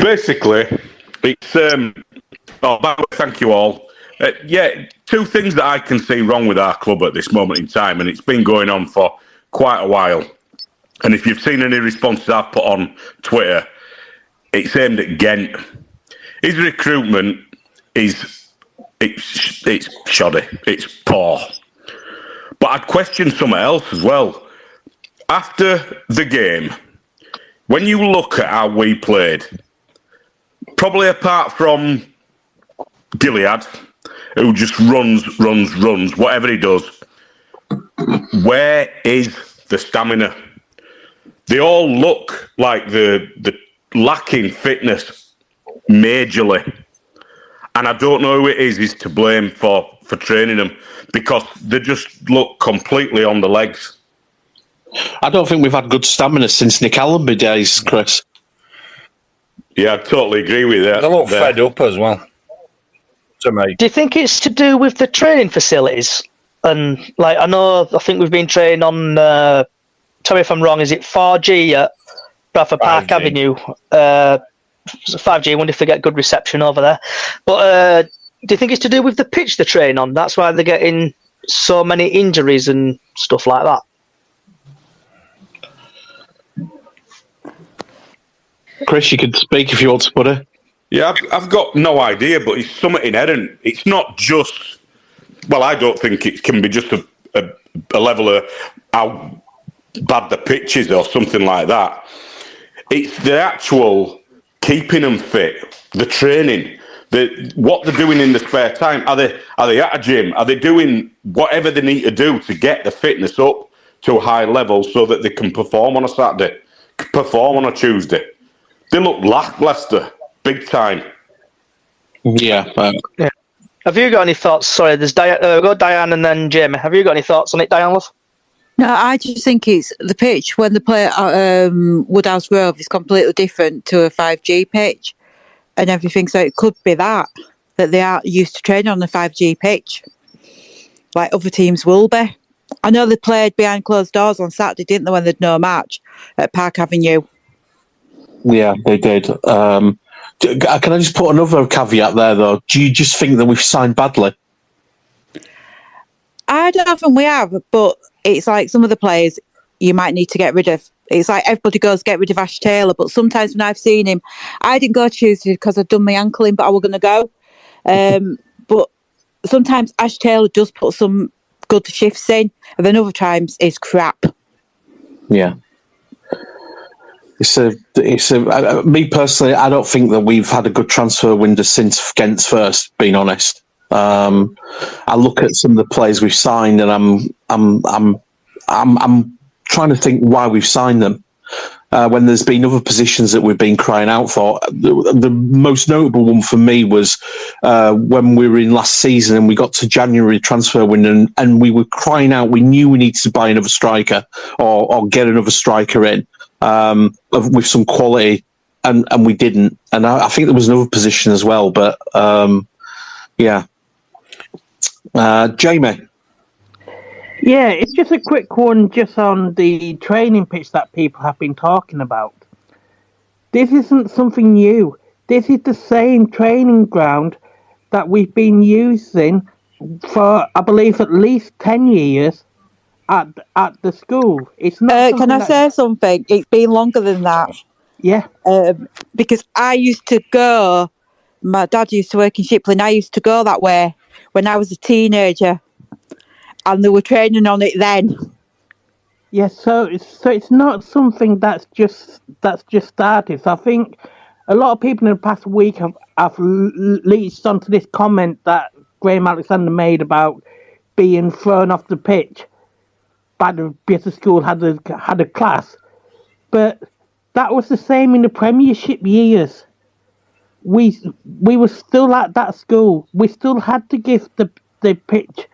Basically, it's thank you all. Two things that I can see wrong with our club at this moment in time, and it's been going on for quite a while. And if you've seen any responses I've put on Twitter, it's aimed at Ghent. His recruitment it's shoddy. It's poor. But I'd question something else as well. After the game, when you look at how we played, probably apart from Gilead, who just runs, whatever he does, where is the stamina? They all look like the lacking fitness majorly. And I don't know who it is to blame for training them, because they just look completely on the legs. I don't think we've had good stamina since Nick Allenby days, Chris. Yeah, I totally agree with that. They look fed up as well, to me. Do you think it's to do with the training facilities? And I think we've been training on, tell me if I'm wrong, is it 4G at Bradford Park Avenue? 5G, I wonder if they get good reception over there. But do you think it's to do with the pitch they're training on? That's why they're getting so many injuries and stuff like that. Chris, you could speak if you want to, buddy. Yeah, I've got no idea, but it's something inherent. It's not just... Well, I don't think it can be just a level of how bad the pitch is or something like that. It's the actual keeping them fit, the training, what they're doing in the spare time. Are they at a gym? Are they doing whatever they need to do to get the fitness up to a high level so that they can perform on a Saturday, perform on a Tuesday? They look lackluster, big time. Yeah. Have you got any thoughts? Sorry, there's Diane and then Jamie. Have you got any thoughts on it, Diane, love? No, I just think it's the pitch when they play at Woodhouse Grove is completely different to a 5G pitch and everything. So it could be that they are used to training on the 5G pitch, like other teams will be. I know they played behind closed doors on Saturday, didn't they, when there'd no match at Park Avenue? Yeah, they did. Can I just put another caveat there, though? Do you just think that we've signed badly? I don't think we have, but it's like some of the players you might need to get rid of. It's like everybody goes get rid of Ash Taylor, but sometimes when I've seen him, I didn't go Tuesday because I'd done my ankle in, but I was going to go. But sometimes Ash Taylor does put some good shifts in, and then other times it's crap. Yeah. Me personally, I don't think that we've had a good transfer window since Ghent's first, being honest. I look at some of the players we've signed, and I'm trying to think why we've signed them. When there's been other positions that we've been crying out for. The most notable one for me was when we were in last season and we got to January transfer window and we were crying out. We knew we needed to buy another striker or get another striker in with some quality, and we didn't. And I think there was another position as well, but yeah. Jamie. Yeah, it's just a quick one just on the training pitch that people have been talking about. This isn't something new. This is the same training ground that we've been using for, I believe, at least 10 years at the school. It's not. Can I say something? It's been longer than that. Yeah. Because I used to go, my dad used to work in Shipley, I used to go that way when I was a teenager. And they were training on it then. Yeah, so it's not something that's just started. So I think a lot of people in the past week have leached onto this comment that Graham Alexander made about being thrown off the pitch by the school had a class, but that was the same in the Premiership years. We were still at that school. We still had to give the pitch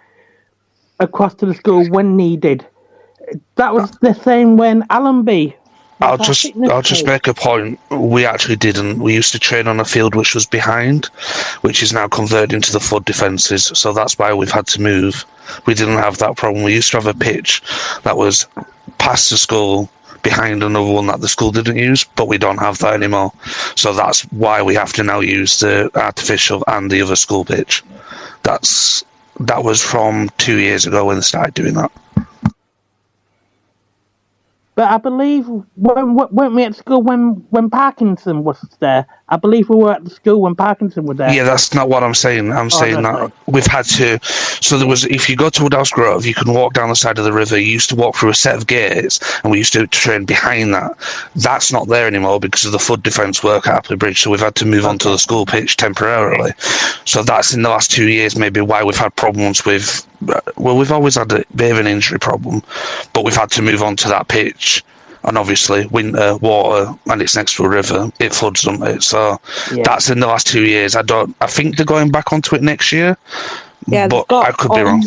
across to the school when needed. That was the same when Allenby. I'll just make a point. We actually didn't. We used to train on a field which was behind, which is now converted into the flood defences. So that's why we've had to move. We didn't have that problem. We used to have a pitch that was past the school behind another one that the school didn't use, but we don't have that anymore. So that's why we have to now use the artificial and the other school pitch. That was from 2 years ago when they started doing that. But I believe weren't we at school when Parkinson was there? I believe we were at the school when Parkinson was there. Yeah, that's not what I'm saying. I'm saying that we've had to. So there was, if you go to Woodhouse Grove, you can walk down the side of the river. You used to walk through a set of gates, and we used to train behind that. That's not there anymore because of the flood defence work at Appley Bridge. So we've had to move on to the school pitch temporarily. So that's in the last 2 years maybe why we've had problems with. Well, we've always had a bit of an injury problem, but we've had to move on to that pitch. And obviously, winter, water, and it's next to a river, it floods, doesn't it? So that's in the last 2 years. I think they're going back onto it next year. Yeah, but I could be wrong.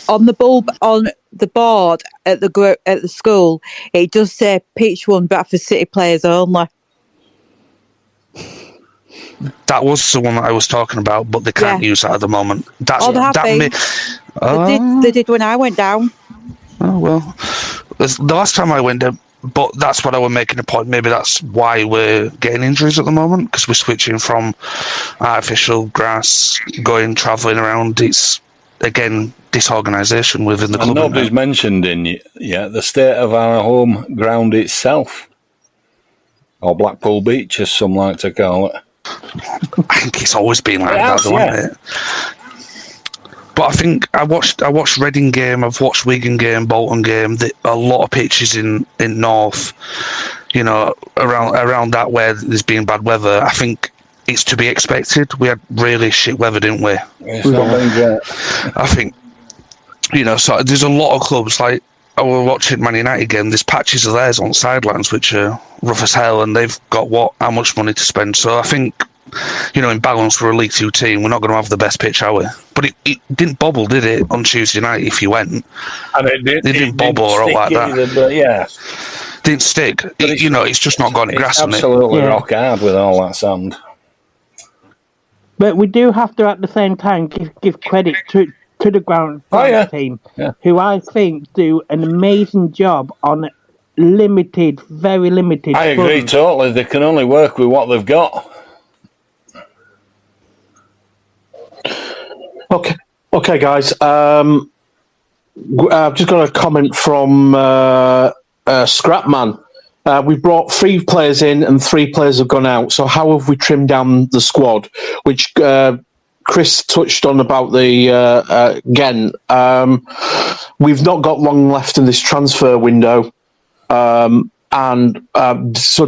On the bulb, on the board at the school, it does say pitch 1 Bradford City players only. That was the one that I was talking about, but they can't use that at the moment. That's they did when I went down. Oh well, the last time I went down. But that's what I was making a point. Maybe that's why we're getting injuries at the moment, because we're switching from artificial grass, travelling around. It's, again, disorganisation within the club. And nobody's mentioned yet the state of our home ground itself, or Blackpool Beach, as some like to call it. I think it's always been like that, hasn't it? But I think I watched Reading game, I've watched Wigan game, Bolton game. A lot of pitches in North, around that where there's been bad weather. I think it's to be expected. We had really shit weather, didn't we? I think, so there's a lot of clubs, like I was watching Man United game, there's patches of theirs on sidelines which are rough as hell, and they've got how much money to spend. So I think in balance for a League Two team, we're not going to have the best pitch, are we? But it didn't bobble, did it, on Tuesday night? If you went, and it didn't bobble or out like either, that. But yeah, didn't stick. It's just not got any grass on it. Absolutely rock hard with all that sand. But we do have to, at the same time, give credit to the ground team, who I think do an amazing job on very limited. I agree totally. They can only work with what they've got. Okay, guys. I've just got a comment from Scrapman. We've brought 3 players in and 3 players have gone out. So how have we trimmed down the squad? Which Chris touched on about the again. We've not got long left in this transfer window. So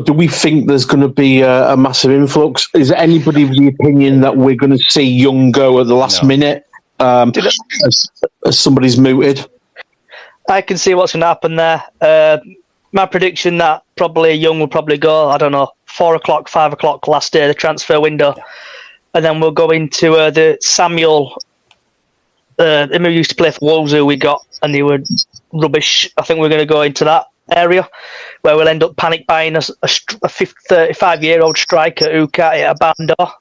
do we think there's going to be a massive influx? Is there anybody of the opinion that we're going to see Young go at the last minute as somebody's mooted? I can see what's going to happen there. My prediction that probably Young will probably go, 4 o'clock, 5 o'clock last day of the transfer window. And then we'll go into the Samuel, him who used to play for Wolves, who we got, and he were rubbish. I think we're going to go into that area where we'll end up panic buying a 35-year-old striker who can't hit a barn door.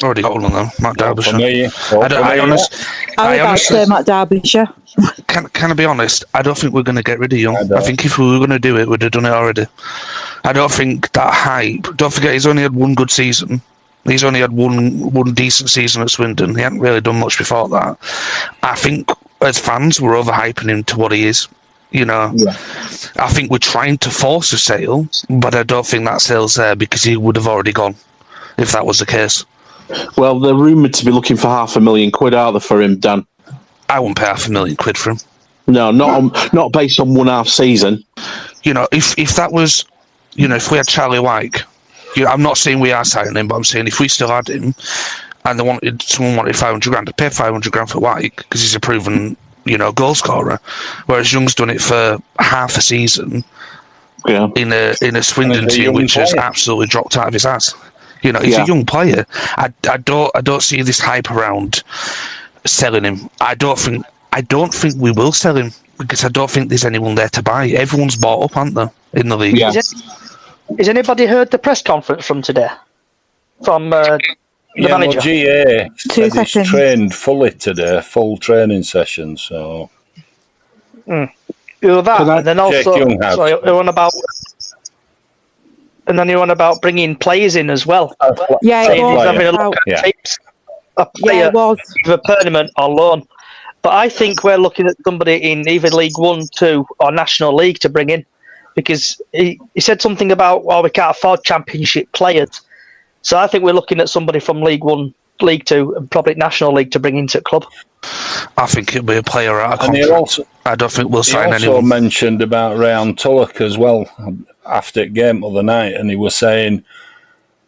Already got one of them, Matt Derbyshire. I honestly say Matt Derbyshire. Can I be honest? I don't think we're going to get rid of Young. I think if we were going to do it, we'd have done it already. I don't think that hype. Don't forget, he's only had one good season. He's only had one decent season at Swindon. He hadn't really done much before that. I think as fans, we're overhyping him to what he is. I think we're trying to force a sale, but I don't think that sale's there because he would have already gone if that was the case. Well, they're rumoured to be looking for £500,000, aren't they, for him, Dan? I wouldn't pay £500,000 for him. No, not based on 1.5 season. If that was, if we had Charlie Wyke, I'm not saying we are signing him, but I'm saying if we still had him and someone wanted £500,000, I'd pay £500,000 for Wyke because he's a proven, goal scorer. Whereas Young's done it for half a season in a Swindon team which has absolutely dropped out of his ass. He's a young player. I don't see this hype around selling him. I don't think we will sell him because I don't think there's anyone there to buy. Everyone's bought up, aren't they, in the league? Yeah. Has anybody heard the press conference from today? From the manager? Well, GA said he's trained fully today, full training session. So, that, and then also, and then you're on about bringing players in as well. Yeah, it was. Having a look at tapes, a player, it was. either permanent or loan. But I think we're looking at somebody in either League 1, 2 or National League to bring in. Because he said something about, we can't afford Championship players. So I think we're looking at somebody from League 1, League 2 and probably National League to bring into the club. I think it'll be a player out of contract. I don't think we'll sign anyone. He also mentioned about Ryan Tulloch as well after the game of the night, and he was saying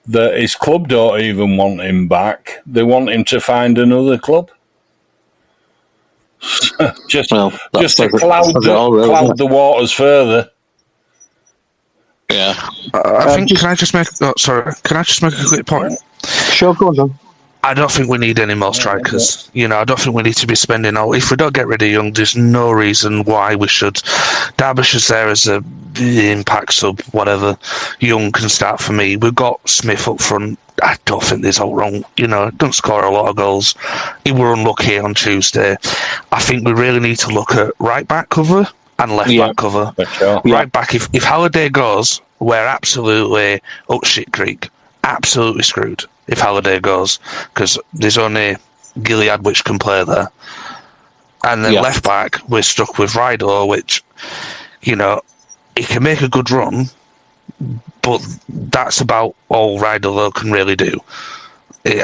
that his club don't even want him back. They want him to find another club. just to cloud the waters further. Yeah. I think. Can I just make a quick point? Sure, go on, John. I don't think we need any more strikers. I don't think we need to be spending all. If we don't get rid of Young, there's no reason why we should. Derbyshire's there as a impact sub, whatever. Young can start for me. We've got Smith up front. I don't think there's all wrong. Don't score a lot of goals. He were unlucky on Tuesday. I think we really need to look at right back cover and left back cover. Sure. Right back. If Halliday goes, we're absolutely up shit creek. Absolutely screwed if Halliday goes because there's only Gilead which can play there. And then left back, we're stuck with Rido, which, he can make a good run, but that's about all Rido can really do.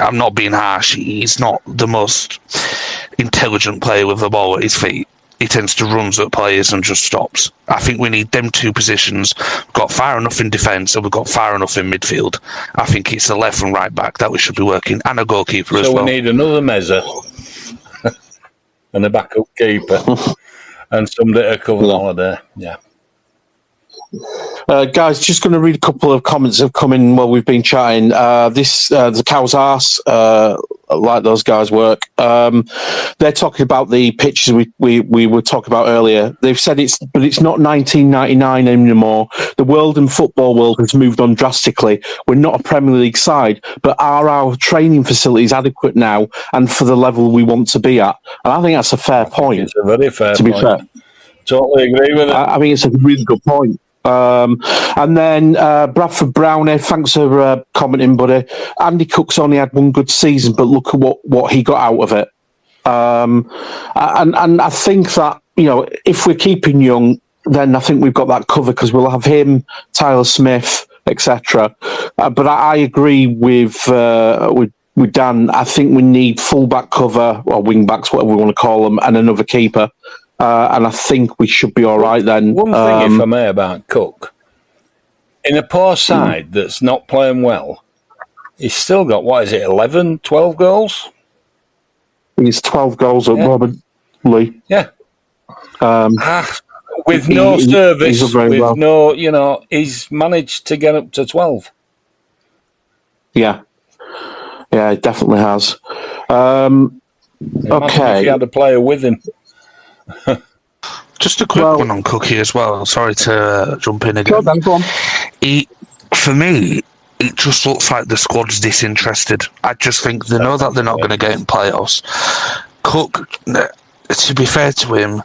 I'm not being harsh. He's not the most intelligent player with the ball at his feet. He tends to run at players and just stops. I think we need them two positions. We've got far enough in defence and we've got far enough in midfield. I think it's the left and right back that we should be working, and a goalkeeper as well. So we need another Mezza and a backup keeper and somebody to cover Holiday. Yeah. Guys, just going to read a couple of comments that have come in while we've been chatting. The cow's arse, like those guys work. They're talking about the pitches we were talking about earlier. They've said it's not 1999 anymore. The world and football world has moved on drastically. We're not a Premier League side, but are our training facilities adequate now and for the level we want to be at? And I think that's a fair point. It's a very fair to point. be fair. Totally agree with it. I mean, it's a really good point. And then Bradford Brownie, thanks for commenting, buddy. Andy Cook's only had one good season, but look at what he got out of it. And I think that, if we're keeping Young, then I think we've got that covered because we'll have him, Tyler Smith, etc. But I agree with Dan. I think we need full-back cover, or wing-backs, whatever we want to call them, and another keeper. And I think we should be all right then. One thing, if I may, about Cook. In a poor side that's not playing well, he's still got, 11, 12 goals? He's 12 goals at Robert Lee. Yeah. With no service, with no, he's managed to get up to 12. Yeah. Yeah, it definitely has. Okay. If he had a player with him. Just a quick one on Cookie as well. Sorry to jump in again. Go on. For me, it just looks like the squad's disinterested. I just think they know that they're not going to get in playoffs. Cook, to be fair to him,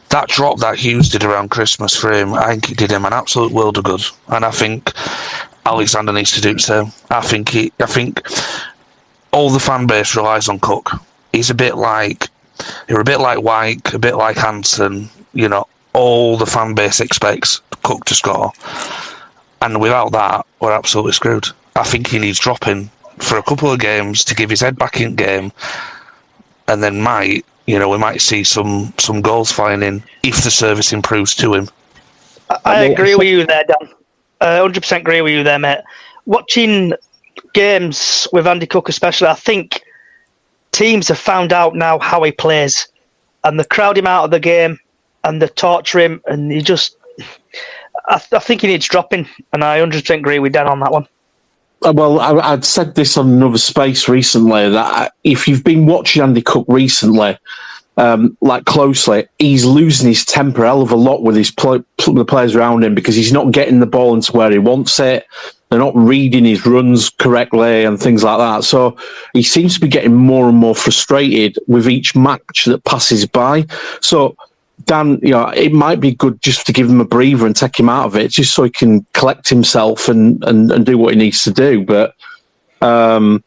that drop that Hughes did around Christmas for him, I think it did him an absolute world of good. And I think Alexander needs to do so. I think all the fan base relies on Cook. You're a bit like White, a bit like Hansen. All the fan base expects Cook to score, and without that, we're absolutely screwed. I think he needs dropping for a couple of games to give his head back in game, and then we might see some goals flying in if the service improves to him. I agree with you there, Dan. 100% agree with you there, mate. Watching games with Andy Cook especially, I think teams have found out now how he plays, and they crowd him out of the game and they torture him, and I think he needs dropping, and I 100% agree with Dan on that one. Well, I'd said this on another space recently, that if you've been watching Andy Cook recently, closely, he's losing his temper a hell of a lot with the players around him because he's not getting the ball into where he wants it. They're not reading his runs correctly and things like that. So he seems to be getting more and more frustrated with each match that passes by. So, Dan, it might be good just to give him a breather and take him out of it, just so he can collect himself and do what he needs to do. But I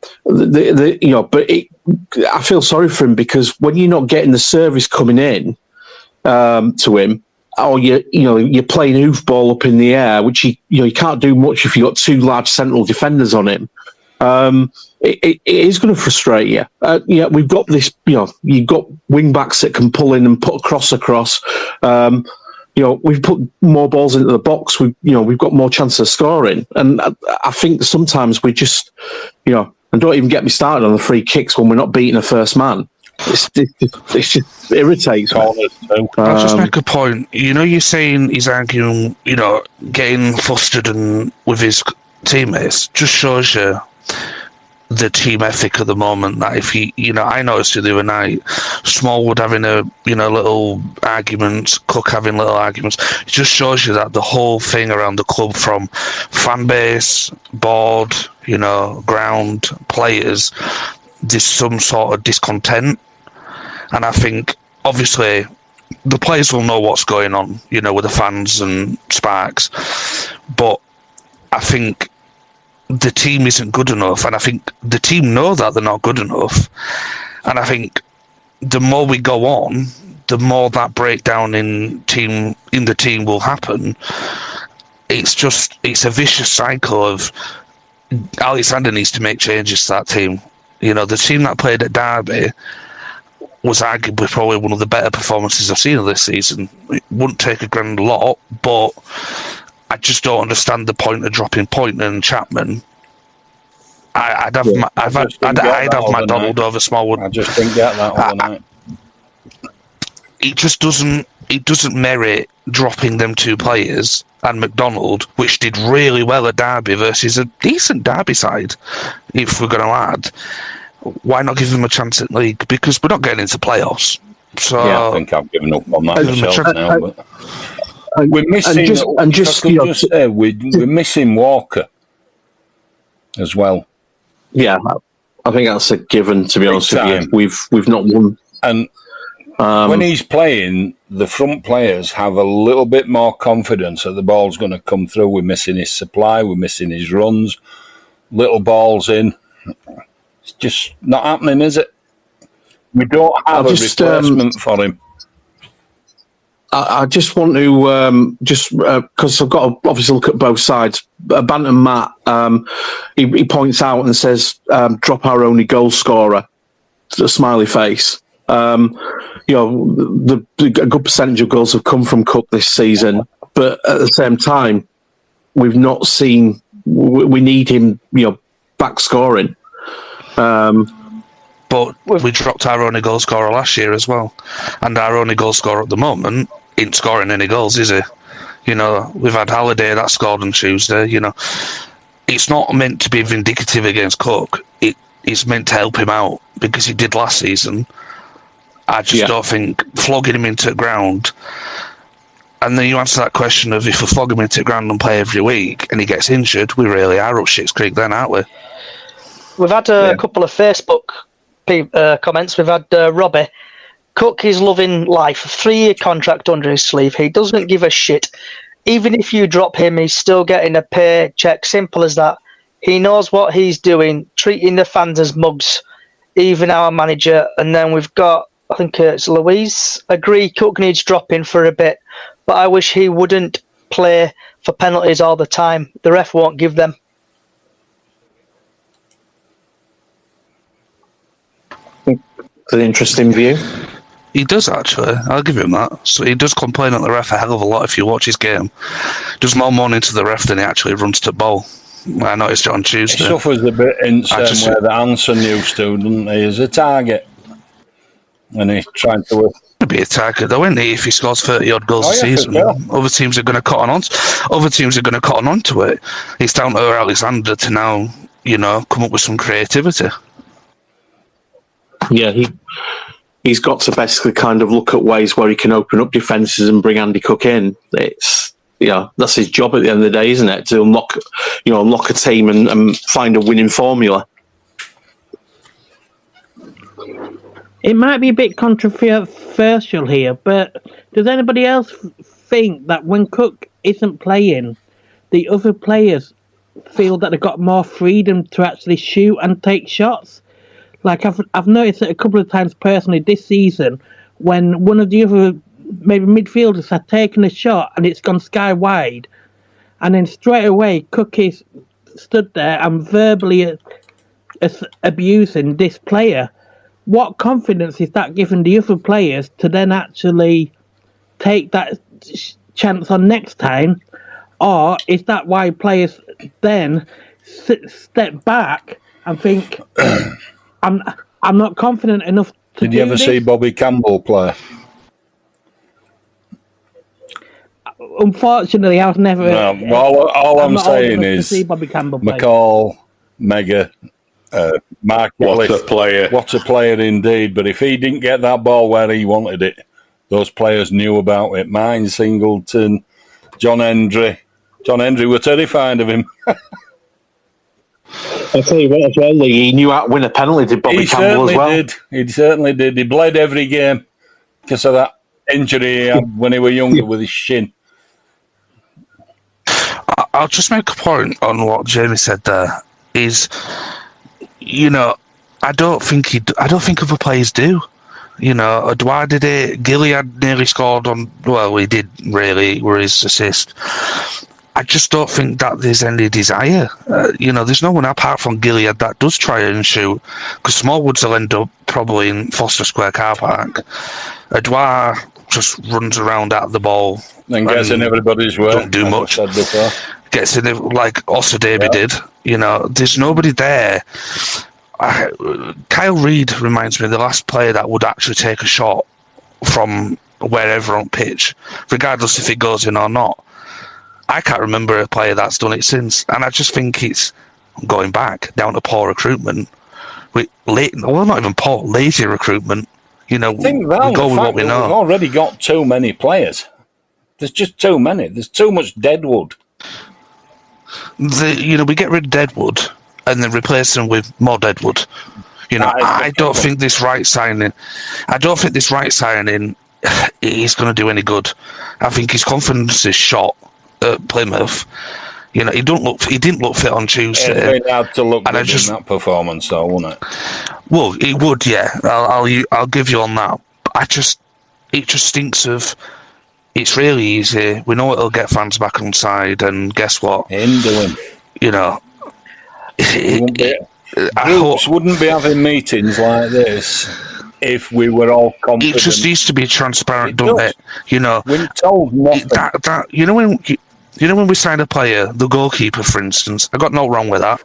feel sorry for him because when you're not getting the service coming in to him, or you're playing hoofball up in the air, which you can't do much if you've got two large central defenders on him. It is going to frustrate you. We've got this. You've got wing backs that can pull in and put a cross across. We've put more balls into the box. We've got more chance of scoring, and I think sometimes we just, and don't even get me started on the free kicks when we're not beating a first man. It just irritates me. I'll just make a point. You're saying he's arguing, getting flustered and with his teammates. Just shows you the team ethic at the moment. That if I noticed it the other night, Smallwood having little arguments, Cook having little arguments. It just shows you that the whole thing around the club, from fan base, board, ground, players, there's some sort of discontent. And I think, obviously, the players will know what's going on, with the fans and Sparks. But I think the team isn't good enough. And I think the team know that they're not good enough. And I think the more we go on, the more that breakdown in the team will happen. It's a vicious cycle of Alexander needs to make changes to that team. The team that played at Derby was arguably probably one of the better performances I've seen of this season. It wouldn't take a grand lot, but I just don't understand the point of dropping Point and Chapman. I'd have McDonald over Smallwood. I just didn't get that overnight. it just doesn't merit dropping them two players and McDonald, which did really well at Derby versus a decent Derby side, if we're going to add. Why not give them a chance at league? Because we're not getting into playoffs. So I think I've given up on that myself now. But we're missing. We're missing Walker as well. Yeah, I think that's a given. To be honest with you, we've not won. And when he's playing, the front players have a little bit more confidence that the ball's going to come through. We're missing his supply. We're missing his runs. Little balls in. It's just not happening, is it? We don't have a replacement for him. I just want to because I've got to obviously look at both sides. Bantam Matt, he points out and says, "Drop our only goal scorer." A smiley face. A good percentage of goals have come from Cook this season, but at the same time, we've not seen. We need him, back scoring. But we dropped our only goal scorer last year as well, and our only goal scorer at the moment ain't scoring any goals, is he? We've had Halliday that scored on Tuesday. It's not meant to be vindicative against Cook. It's meant to help him out because he did last season. I just don't think flogging him into the ground. And then you answer that question of if we flog him into the ground and play every week and he gets injured, we really are up shit's creek then, aren't we? We've had a couple of Facebook comments. We've had Robbie. Cook is loving life. 3-year contract under his sleeve. He doesn't give a shit. Even if you drop him, he's still getting a paycheck. Simple as that. He knows what he's doing, treating the fans as mugs, even our manager. And then we've got, I think it's Louise. Agree, Cook needs dropping for a bit, but I wish he wouldn't play for penalties all the time. The ref won't give them. It's an interesting view. He does, actually. I'll give him that. So he does complain at the ref a hell of a lot if you watch his game. Does more moaning to the ref than he actually runs to ball. I noticed it on Tuesday. He suffers a bit in the same way that Anson used to, doesn't he? As a target. And he's trying to... Be a target though, isn't he? If he scores 30-odd goals a season, other teams are going to cotton on. Other teams are going to cotton on to it. It's down to Alexander to now, come up with some creativity. Yeah, he's got to basically kind of look at ways where he can open up defences and bring Andy Cook in. It's that's his job at the end of the day, isn't it? To unlock a team and find a winning formula. It might be a bit controversial here, but does anybody else think that when Cook isn't playing, the other players feel that they've got more freedom to actually shoot and take shots? Like I've noticed it a couple of times personally this season when one of the other maybe midfielders had taken a shot and it's gone sky wide, and then straight away Cook is stood there and verbally abusing this player. What confidence is that giving the other players to then actually take that chance on next time? Or is that why players then step back and think, I'm not confident enough to Did you ever see Bobby Campbell play? Unfortunately, I was never... No, all I'm saying is McCall, Mega... Mark what a player. What a player indeed. But if he didn't get that ball where he wanted it, those players knew about it. Mine, Singleton, John Hendry. John Hendry were terrified of him. I'll tell you what as well, Lee, he knew how to win a penalty, did Bobby Campbell as well? He certainly did. He bled every game because of that injury he had when he was younger with his shin. I'll just make a point on what Jamie said there. I don't think other players do. Edouard did it. Gilead nearly scored on. Well, he did really. Were his assist. I just don't think that there's any desire. There's no one apart from Gilead that does try and shoot. Because Smallwoods will end up probably in Foster Square car park. Edouard just runs around at the ball and gets in everybody's way. Don't do much. Gets in like Osadabi did. There's nobody there. Kyle Reid reminds me of the last player that would actually take a shot from wherever on pitch, regardless if it goes in or not. I can't remember a player that's done it since, and I just think it's going back down to poor recruitment. Not even poor, lazy recruitment. You know, I think we go with what we know. We've already got too many players. There's just too many. There's too much deadwood. We get rid of deadwood and then replace them with more deadwood. You know, I don't think this right signing is going to do any good. I think his confidence is shot at Plymouth. You know, he didn't look fit on Tuesday. It'd be hard to look good in that performance, though, wouldn't it? Well, it would, yeah. I'll give you on that. It just stinks of. It's really easy. We know it'll get fans back on side, and guess what? You know, Groups wouldn't be having meetings like this if we were all confident. It just needs to be transparent, doesn't it? You know, we're told nothing. When we signed a player, the goalkeeper, for instance, I got no wrong with that.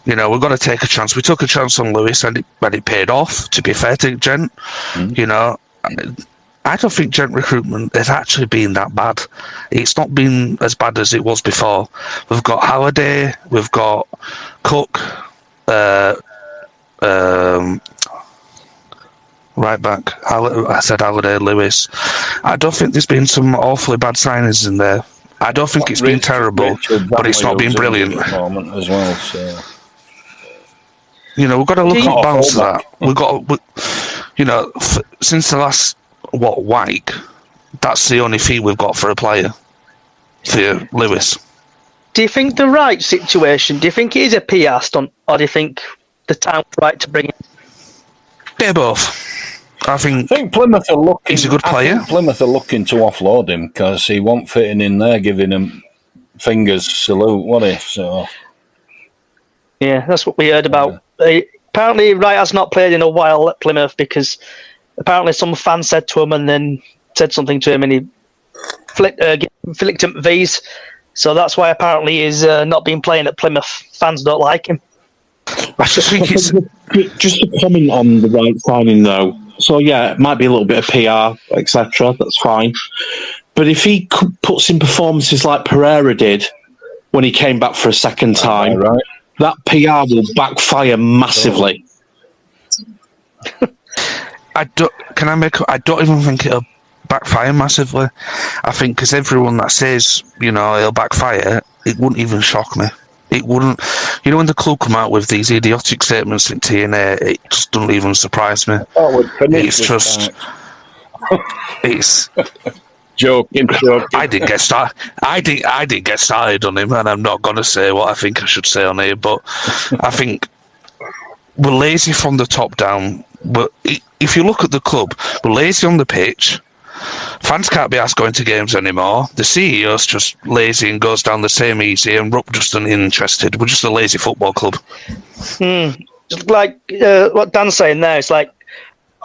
You know, we've got to take a chance. We took a chance on Lewis, and it paid off. To be fair to Gent, you know. I don't think Gent recruitment has actually been that bad. It's not been as bad as it was before. We've got Halliday, we've got Cook, right back. I said Halliday, Lewis. I don't think there's been some awfully bad signings in there. I don't think it's been terrible, but it's not been brilliant. At the moment as well, so. You know, we've got to look at balance of that. We've got, since the last. Wyke, that's the only fee we've got for a player, for Lewis. Do you think the right situation, do you think it is a PR stunt, or do you think the time's right to bring it? Bit of both. I think Plymouth are looking. He's a good player. I think Plymouth are looking to offload him because he won't fitting in there, giving him fingers salute, what if? So. Yeah, that's what we heard about. Apparently, Wright has not played in a while at Plymouth because apparently some fan said to him and then said something to him and he flicked him V's. So that's why apparently he's not been playing at Plymouth. Fans don't like him. I just think it's just a comment on the right signing though. So yeah, it might be a little bit of PR, etc. That's fine. But if he puts in performances like Pereira did when he came back for a second time, that PR will backfire massively. I don't even think it'll backfire massively. I think because everyone that says, it'll backfire, it wouldn't even shock me. It wouldn't. When the club come out with these idiotic statements in TNA, it just doesn't even surprise me. It's just. It's. Joking. I didn't get started. I didn't get started on him, and I'm not going to say what I think I should say on here. But I think we're lazy from the top down. But if you look at the club, we're lazy on the pitch. Fans can't be asked going to games anymore. The CEO's just lazy and goes down the same easy, and Rupp just uninterested. We're just a lazy football club. Like what Dan's saying there, it's like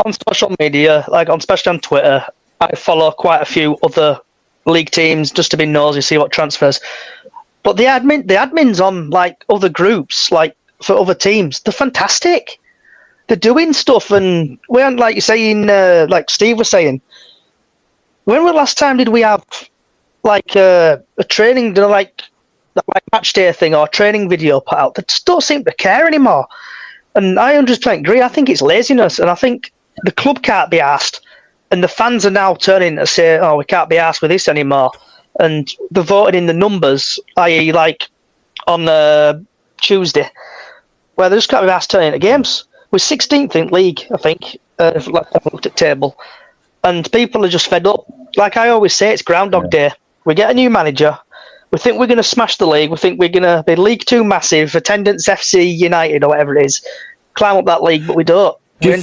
on social media, like especially on Twitter, I follow quite a few other league teams just to be nosy, see what transfers. But the admins on like other groups, like for other teams, they're fantastic. They're doing stuff, and we aren't like you're saying, like Steve was saying. When was the last time did we have like a training, like match day thing or a training video put out? They just don't seem to care anymore. And I 100% agree. I think it's laziness, and I think the club can't be asked, and the fans are now turning to say, "Oh, we can't be asked with this anymore." And they're voting in the numbers, i.e., like on Tuesday, where they just can't be asked turning into games. We're 16th in league, I think. If I looked at table. And people are just fed up. Like I always say, it's Groundhog Day. We get a new manager. We think we're going to smash the league. We think we're going to be League 2 massive, attendance FC United or whatever it is, climb up that league, but we don't. Do you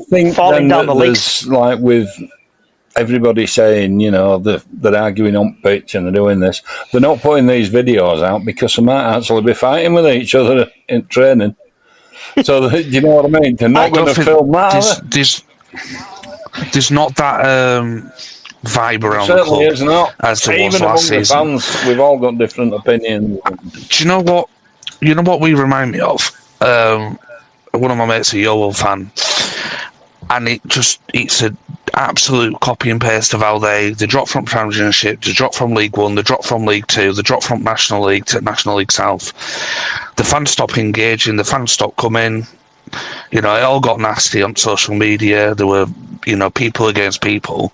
think falling down the leagues? Like with everybody saying, they're arguing on pitch and they're doing this, they're not putting these videos out because they might actually be fighting with each other in training. So, you know what I mean? They're not going to film that. There's not that vibe around the club is not. As there Even was last among season. The fans, we've all got different opinions. Do you know what? You know what we remind me of? One of my mates, a Yeovil fan. and it's an absolute copy and paste of how they drop from Championship, they drop from League One, they drop from League Two, they drop from National League to National League South. The fans stop engaging, the fans stop coming. You know, it all got nasty on social media. There were, you know, people against people.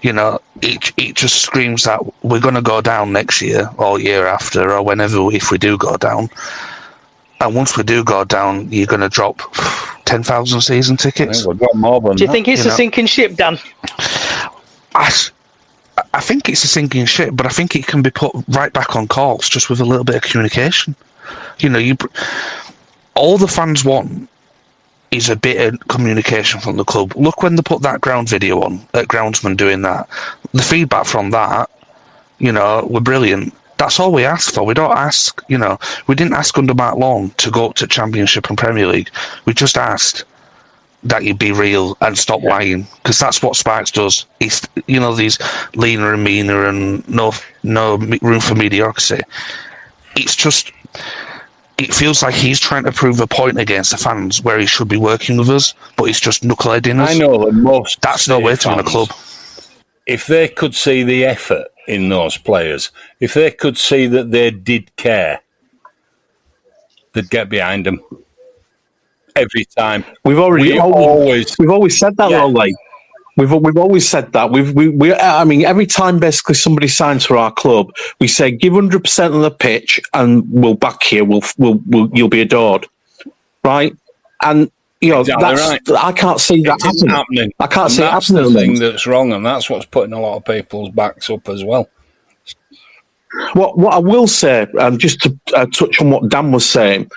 You know, it just screams that we're going to go down next year or year after or whenever, if we do go down. And once we do go down, you're going to drop 10,000 season tickets. We've got more than Do you think it's a sinking ship, Dan? I think it's a sinking ship, but I think it can be put right back on course just with a little bit of communication. You know, all the fans want is a bit of communication from the club. Look when they put that ground video on at Groundsman doing that. The feedback from that, you know, were brilliant. That's all we asked for. We don't ask, you know, we didn't ask under Mark Long to go up to Championship and Premier League. We just asked that you be real and stop lying, because that's what Sparks does. He's, you know, these leaner and meaner and no room for mediocrity. It's just, it feels like he's trying to prove a point against the fans where he should be working with us, but he's just knuckleheading us. I know that most. That's no way to win a club. If they could see the effort in those players, if they could see that they did care, they'd get behind them every time. We've always said that, though, like. We've always said that. I mean, every time basically somebody signs for our club, we say give 100% on the pitch and we'll back you. You'll be adored, right? And you know, exactly that's right. I can't see that happening. I can't see it happening. That's the thing that's wrong, and that's what's putting a lot of people's backs up as well. What I will say, just to touch on what Dan was saying,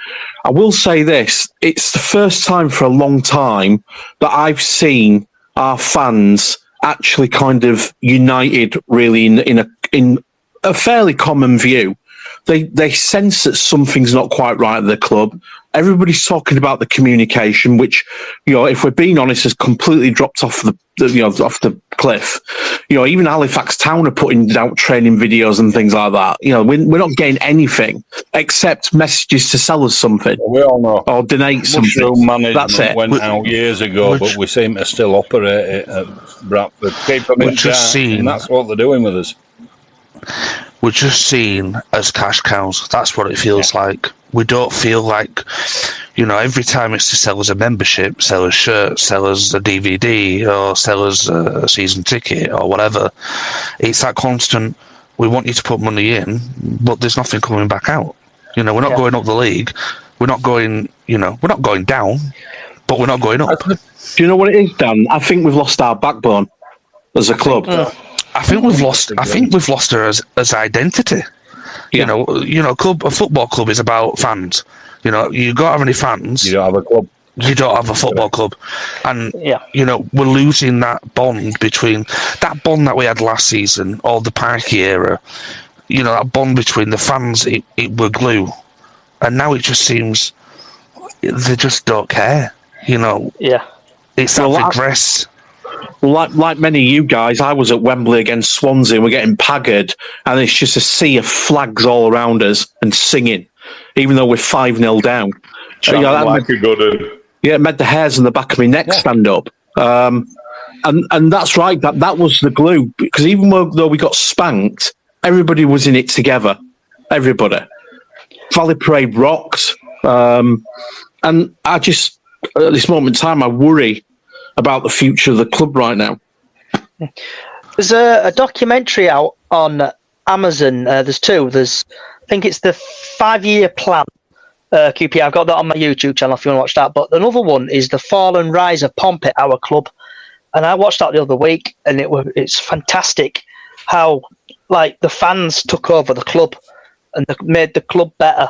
I will say this: it's the first time for a long time that I've seen our fans actually kind of united, really in a fairly common view. They sense that something's not quite right at the club. Everybody's talking about the communication, which, you know, if we're being honest, has completely dropped off off the cliff. You know, even Halifax Town are putting out training videos and things like that. You know, we're not getting anything except messages to sell us something. We all know. Or donate something. That's it. Went out years ago, but we seem to still operate it at Bradford. Keep them in check, and that's what they're doing with us. We're just seen as cash cows. That's what it feels like. We don't feel like, you know, every time it's to sell us a membership, sell us shirts, sell us a DVD, or sell us a season ticket, or whatever. It's that constant, we want you to put money in, but there's nothing coming back out. You know, we're not going up the league. We're not going, you know, we're not going down, but we're not going up. Do you know what it is, Dan? I think we've lost our backbone as a club. I think we've lost her as identity. Yeah. You know, a football club is about fans. You know, you don't have any fans. You don't have a club. You don't have a football club, and you know, we're losing that bond that we had last season, or the Parky era. You know, that bond between the fans. It were glue, and now it just seems they just don't care. You know, it's that regress. Like many of you guys, I was at Wembley against Swansea, and we're getting paggered, and it's just a sea of flags all around us and singing, even though we're 5-0 down. It made the hairs on the back of my neck stand up. And that's right, that was the glue, because even though we got spanked, everybody was in it together. Everybody. Valley Parade rocked. And I just, at this moment in time, I worry about the future of the club right now. There's a documentary out on Amazon. There's two. I think it's the 5-year plan. QP, I've got that on my YouTube channel if you want to watch that. But another one is the Fall and Rise of Pompey, our club. And I watched that the other week, and it's fantastic how like the fans took over the club and made the club better.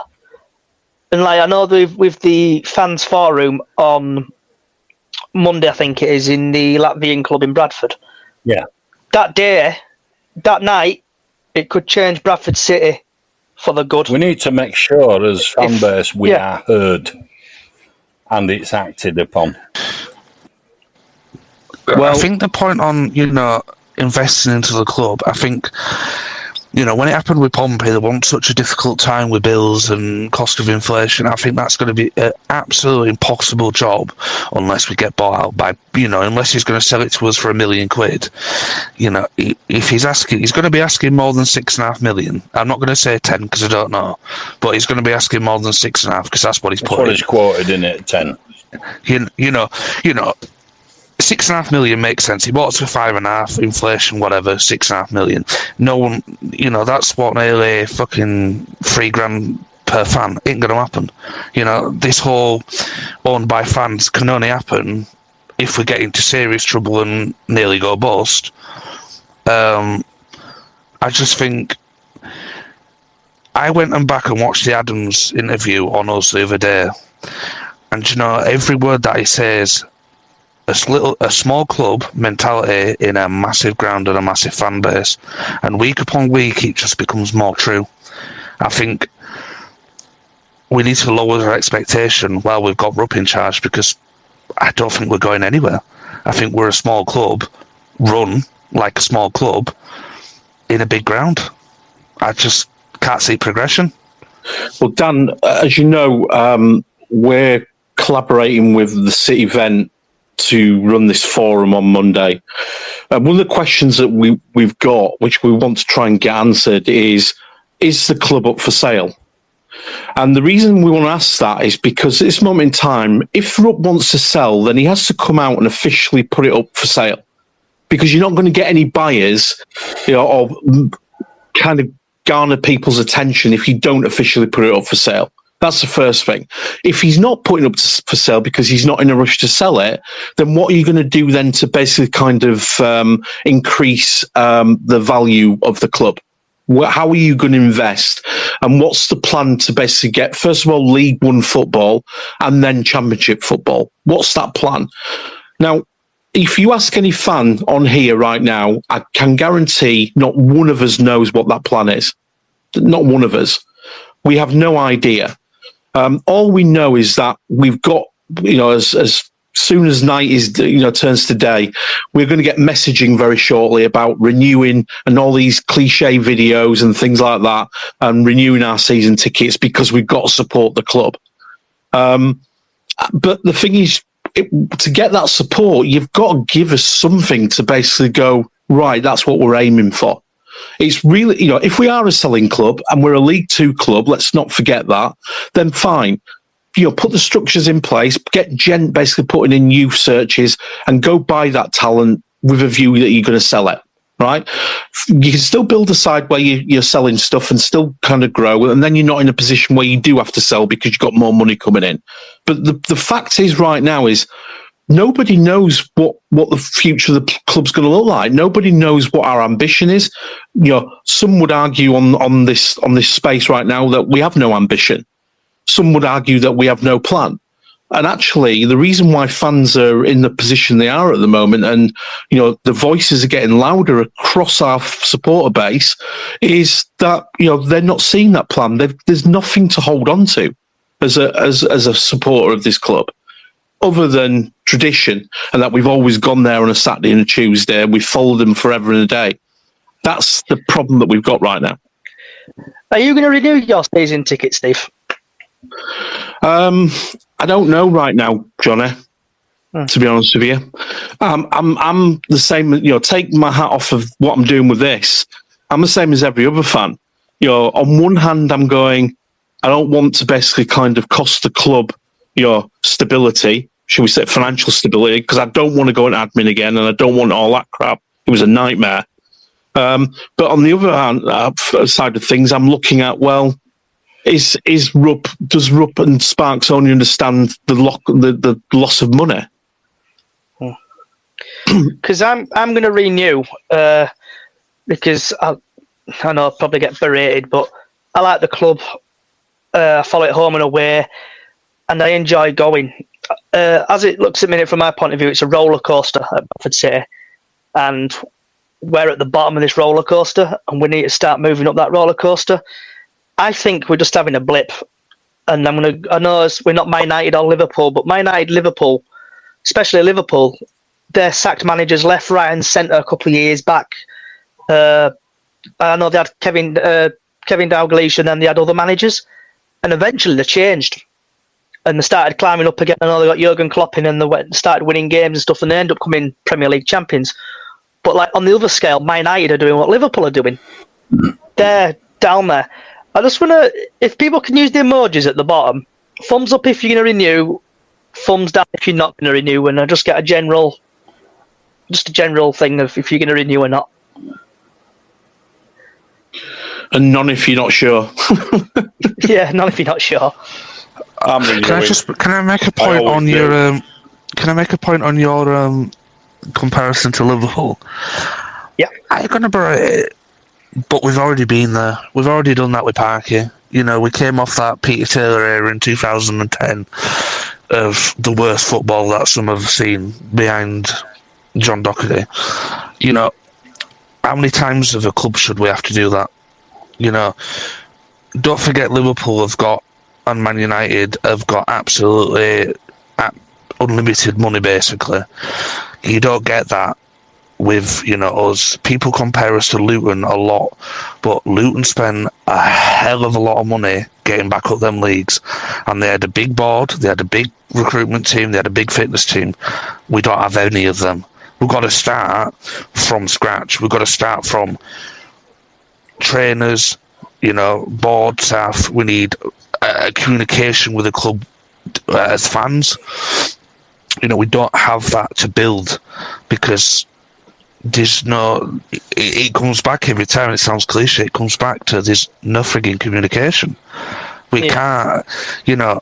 And like I know with the fans forum on Monday, I think it is, in the Latvian club in Bradford. Yeah. That night, it could change Bradford City for the good. We need to make sure as fan base we are heard and it's acted upon. Well, I think the point on, you know, investing into the club, I think when it happened with Pompey, they want such a difficult time with bills and cost of inflation. I think that's going to be an absolutely impossible job unless we get bought out by, unless he's going to sell it to us for £1 million. If he's asking, he's going to be asking more than 6.5 million. I'm not going to say 10 because I don't know, but he's going to be asking more than 6.5 because that's what he's put. What he's quoted in it, 10. 6.5 million makes sense. He bought it for 5.5, inflation, whatever, 6.5 million. No one, that's what nearly fucking £3,000 per fan. Ain't gonna happen. This whole owned by fans can only happen if we get into serious trouble and nearly go bust. I just think I went and back and watched the Adams interview on us the other day, and every word that he says, a small club mentality in a massive ground and a massive fan base, and week upon week it just becomes more true. I think we need to lower our expectation while we've got Rupp in charge, because I don't think we're going anywhere. I think we're a small club run like a small club in a big ground. I just can't see progression. Well, Dan, as you know, we're collaborating with the City Event to run this forum on Monday. One of the questions that we've got, which we want to try and get answered, is the club up for sale? And the reason we want to ask that is because at this moment in time, if Rupp wants to sell, then he has to come out and officially put it up for sale, because you're not going to get any buyers, or kind of garner people's attention if you don't officially put it up for sale. That's the first thing. If he's not putting up for sale because he's not in a rush to sell it, then what are you going to do then to basically kind of increase the value of the club? How are you going to invest? And what's the plan to basically get, first of all, League One football and then Championship football? What's that plan? Now, if you ask any fan on here right now, I can guarantee not one of us knows what that plan is. Not one of us. We have no idea. All we know is that we've got, as soon as night is, turns to day, we're going to get messaging very shortly about renewing and all these cliche videos and things like that, and renewing our season tickets because we've got to support the club. But the thing is, to get that support, you've got to give us something to basically go, right, that's what we're aiming for. It's really, if we are a selling club and we're a League Two club, let's not forget that, then fine. Put the structures in place, get Gent basically putting in youth searches and go buy that talent with a view that you're going to sell it, right? You can still build a side where you're selling stuff and still kind of grow, and then you're not in a position where you do have to sell because you've got more money coming in. But the fact is right now is nobody knows what the future of the club's going to look like. Nobody knows what our ambition is. Some would argue on this space right now that we have no ambition. Some would argue that we have no plan. And actually, the reason why fans are in the position they are at the moment, and the voices are getting louder across our supporter base, is that they're not seeing that plan. There's nothing to hold on to as a supporter of this club, other than tradition, and that we've always gone there on a Saturday and a Tuesday, and we've followed them forever and a day. That's the problem that we've got right now. Are you going to renew your season ticket, Steve? I don't know right now, Johnny. To be honest with you, I'm the same. Take my hat off of what I'm doing with this. I'm the same as every other fan. On one hand, I'm going, I don't want to basically kind of cost the club stability, should we say financial stability, because I don't want to go into admin again, and I don't want all that crap. It was a nightmare. But on the other hand, side of things, I'm looking at, well, does Rupp and Sparks only understand the loss of money? Because I'm going to renew because I know I'll probably get berated, but I like the club. I follow it home and away, and I enjoy going. As it looks at me from my point of view, it's a roller coaster at Bradford City, and we're at the bottom of this roller coaster, and we need to start moving up that roller coaster. I think we're just having a blip, and I know we're not Man United or Liverpool, but Man United, Liverpool, especially Liverpool, they sacked managers left, right, and centre a couple of years back. I know they had Kevin Dalglish, and then they had other managers, and eventually they changed, and they started climbing up again. I know they got Jurgen Klopp in, and they started winning games and stuff, and they ended up becoming Premier League champions. But like on the other scale, Man United are doing what Liverpool are doing. They're down there. I just want to, if people can use the emojis at the bottom, thumbs up if you're going to renew, thumbs down if you're not going to renew, and I just get a general thing of if you're going to renew or not. And none if you're not sure. Yeah, none if you're not sure. Can I make a point on your comparison to Liverpool? Yeah. I'm gonna berate it, but we've already been there. We've already done that with Parky. You know, we came off that Peter Taylor era in 2010 of the worst football that some have seen behind John Doherty. You know, how many times as a club should we have to do that? You know, don't forget Liverpool have got, and Man United have got absolutely unlimited money, basically. You don't get that with, you know, us. People compare us to Luton a lot, but Luton spent a hell of a lot of money getting back up them leagues, and they had a big board, they had a big recruitment team, they had a big fitness team. We don't have any of them. We've got to start from scratch. We've got to start from trainers, you know, board staff. We need communication with the club as fans. You know, we don't have that to build because there's no. It comes back every time. It sounds cliche. It comes back to there's no frigging communication. We can't. You know,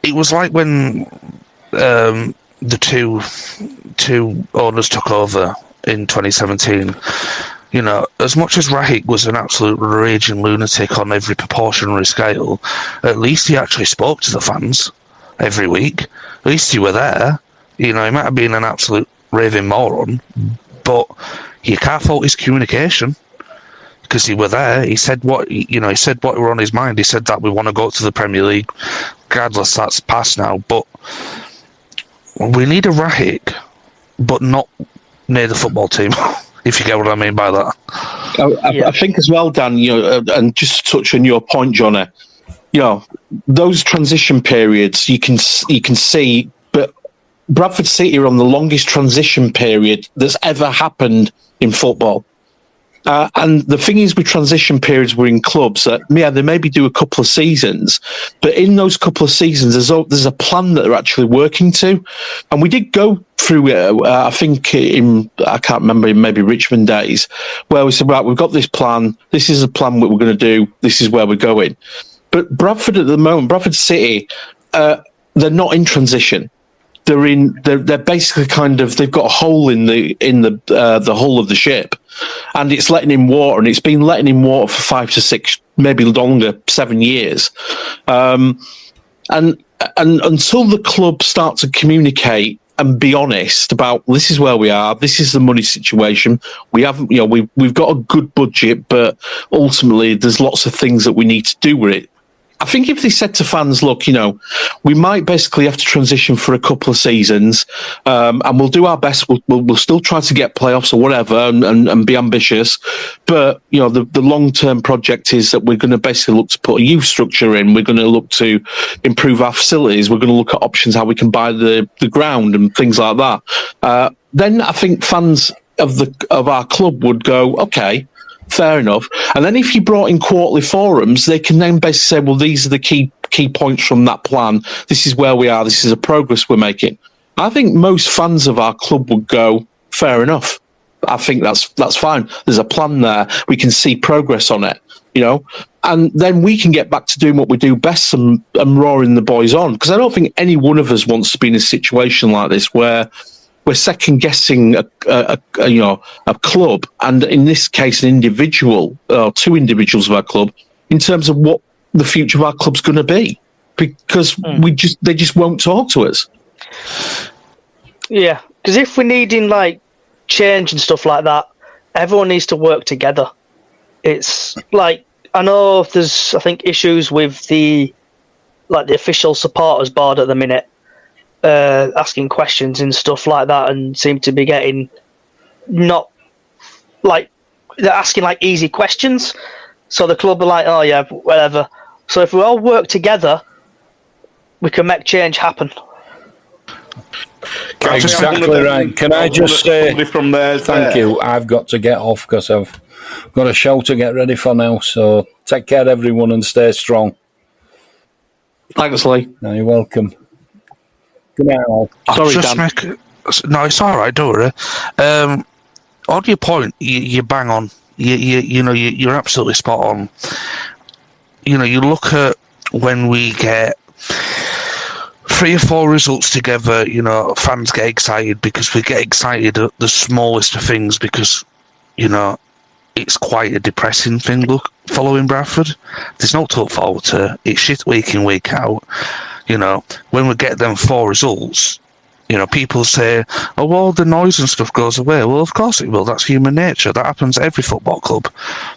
it was like when the two owners took over in 2017. You know, as much as Rahik was an absolute raging lunatic on every proportionary scale, at least he actually spoke to the fans every week. At least he were there. You know, he might have been an absolute raving moron, but you can't fault his communication because he were there. He said what he said what were on his mind. He said that we want to go to the Premier League, regardless that's past now. But we need a Rahik, but not near the football team. If you get what I mean by that. I think as well, Dan, you know, and just to touch on your point, Johnny, you know, those transition periods you can see, but Bradford City are on the longest transition period that's ever happened in football. And the thing is with transition periods, we're in clubs that, yeah, they maybe do a couple of seasons, but in those couple of seasons, there's a plan that they're actually working to. And we did go through it, I think I can't remember, maybe Richmond days, where we said, right, we've got this plan. This is a plan what we're going to do. This is where we're going. But Bradford at the moment, Bradford City, they're not in transition. They're basically kind of, they've got a hole in the hull of the ship, and it's letting in water, and it's been letting in water for 5 to 6, maybe longer, 7 years. And until the club start to communicate and be honest about this is where we are, this is the money situation. We haven't, you know, we've got a good budget, but ultimately there's lots of things that we need to do with it. I think if they said to fans, look, you know, we might basically have to transition for a couple of seasons, and we'll do our best. We'll still try to get playoffs or whatever and be ambitious. But, you know, the long-term project is that we're going to basically look to put a youth structure in. We're going to look to improve our facilities. We're going to look at options, how we can buy the ground and things like that. Then I think fans of our club would go, okay, fair enough. And then if you brought in quarterly forums, they can then basically say, well, these are the key points from that plan. This is where we are. This is the progress we're making. I think most fans of our club would go, fair enough. I think that's fine. There's a plan there. We can see progress on it, you know, and then we can get back to doing what we do best and roaring the boys on. Because I don't think any one of us wants to be in a situation like this where we're second guessing a club, and in this case, an individual or two individuals of our club, in terms of what the future of our club's going to be, because they just won't talk to us. Yeah, because if we're needing like change and stuff like that, everyone needs to work together. It's like, I know there's, I think, issues with the official supporters board at the minute. Asking questions and stuff like that, and seem to be getting not like they're asking like easy questions. So the club are like, oh yeah, whatever. So if we all work together, we can make change happen. Exactly right. Can I just say, from there? Thank you. I've got to get off because I've got a show to get ready for now. So take care, everyone, and stay strong. Thanks, Lee. No, you're welcome. Good night, all. Sorry, Dan. No, it's all right. Don't worry. On your point, you bang on. You're absolutely spot on. You look at when we get 3 or 4 results together, fans get excited because we get excited at the smallest of things because, it's quite a depressing thing, following Bradford. There's no to look forward to. It's shit week in, week out. When we get them 4 results, people say, oh, well, the noise and stuff goes away. Well, of course it will. That's human nature. That happens at every football club.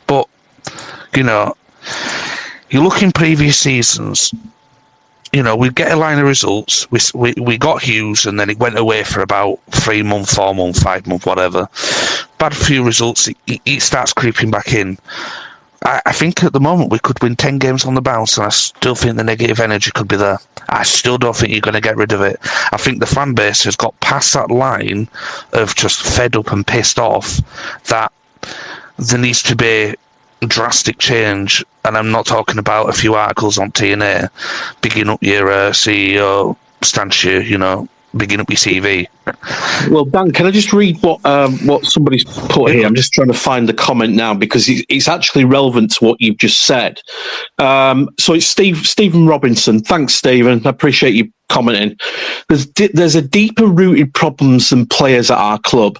But, you look in previous seasons, we get a line of results. We got Hughes, and then it went away for about 3 months, 4 months, 5 months, whatever. Bad few results, it starts creeping back in. I think at the moment we could win 10 games on the bounce, and I still think the negative energy could be there. I still don't think you're going to get rid of it. I think the fan base has got past that line of just fed up and pissed off that there needs to be drastic change, and I'm not talking about a few articles on TNA bigging up your CEO stance, bigging up your CV. Well, Dan, can I just read what somebody's put here? I'm just trying to find the comment now because it's actually relevant to what you've just said. So it's Stephen Robinson. Thanks, Stephen. I appreciate you commenting. There's a deeper rooted problems than players at our club.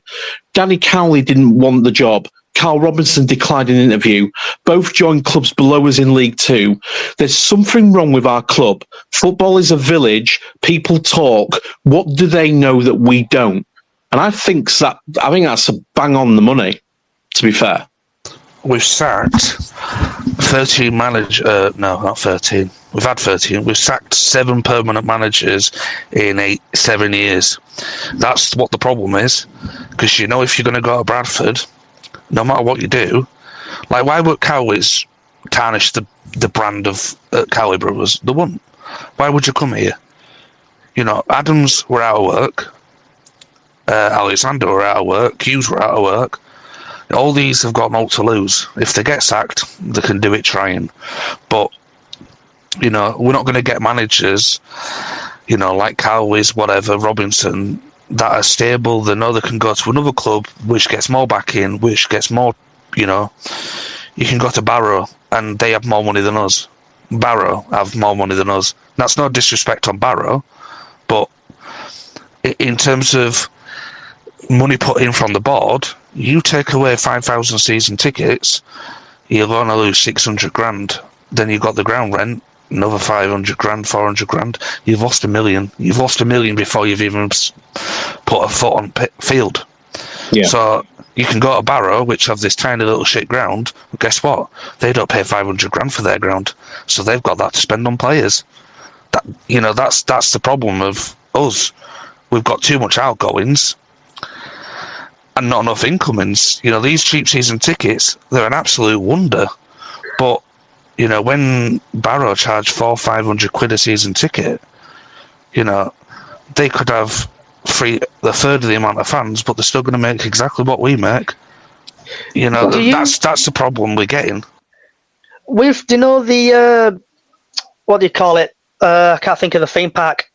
Danny Cowley didn't want the job. Carl Robinson declined an interview. Both joined clubs below us in League Two. There's something wrong with our club. Football is a village. People talk. What do they know that we don't? And I think that's a bang on the money, to be fair. We've sacked 13 managers. No, not 13. We've had 13. We've sacked 7 permanent managers in 7 years. That's what the problem is. Because, if you're going to go to Bradford, no matter what you do, like why would Cowleys tarnish the brand of Cowley Brothers? They wouldn't. Why would you come here? Adams were out of work. Alexander were out of work. Hughes were out of work. All these have got more to lose. If they get sacked, they can do it trying. But, we're not going to get managers, like Cowleys, whatever, Robinson, that are stable. They know they can go to another club which gets more backing, which gets more, you can go to Barrow and they have more money than us. Barrow have more money than us. That's no disrespect on Barrow, but in terms of money put in from the board, you take away 5,000 season tickets, you're going to lose 600 grand. Then you've got the ground rent, another 500 grand, 400 grand. You've lost $1 million. You've lost $1 million before you've even put a foot on field. Yeah. So you can go to Barrow, which have this tiny little shit ground. But guess what? They don't pay 500 grand for their ground, so they've got that to spend on players. That's the problem of us. We've got too much outgoings and not enough incomings. These cheap season tickets, they're an absolute wonder, but when Barrow charged 400-500 quid a season ticket, they could have a third of the amount of fans, but they're still going to make exactly what we make. That's the problem we're getting. With the what do you call it? I can't think of the theme park.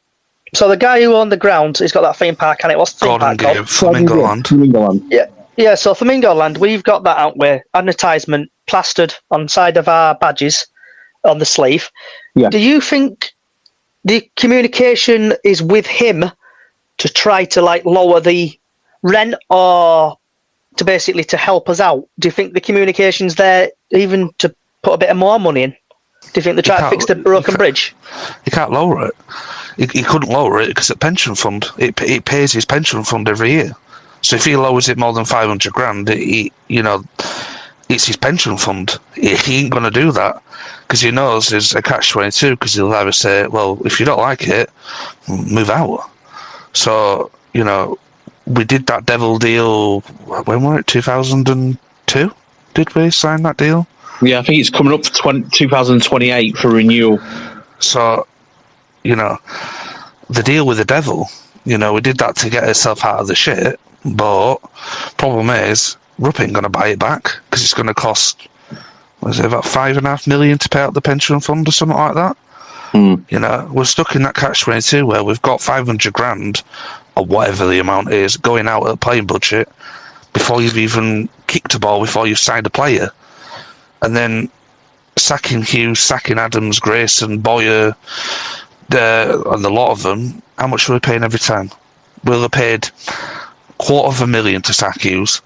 So the guy who owned the ground, he's got that theme park, and it was the theme park called Flamingo Land. Yeah. So Flamingo Land, we've got that out where advertisement plastered on side of our badges on the sleeve. Yeah. Do you think the communication is with him to try to lower the rent, or to basically to help us out? Do you think the communication's there even to put a bit of more money in? Do you think they try to fix the broken bridge? You can't lower it. He couldn't lower it because the pension fund, it pays his pension fund every year. So if he lowers it more than 500 grand, it's his pension fund. He ain't going to do that because he knows there's a catch-22, because he'll either say, well, if you don't like it, move out. So, we did that devil deal, when were it, 2002? Did we sign that deal? Yeah, I think it's coming up for 2028 for renewal. So, the deal with the devil, we did that to get ourselves out of the shit, but problem is, Rupp ain't going to buy it back because it's going to cost, about $5.5 million to pay out the pension fund or something like that. We're stuck in that catch-22 where we've got 500 grand or whatever the amount is going out at playing budget before you've even kicked a ball, before you've signed a player. And then sacking Hughes, sacking Adams, Grayson, Boyer, and a lot of them, how much are we paying every time? We'll have paid $250,000 to sack Hughes,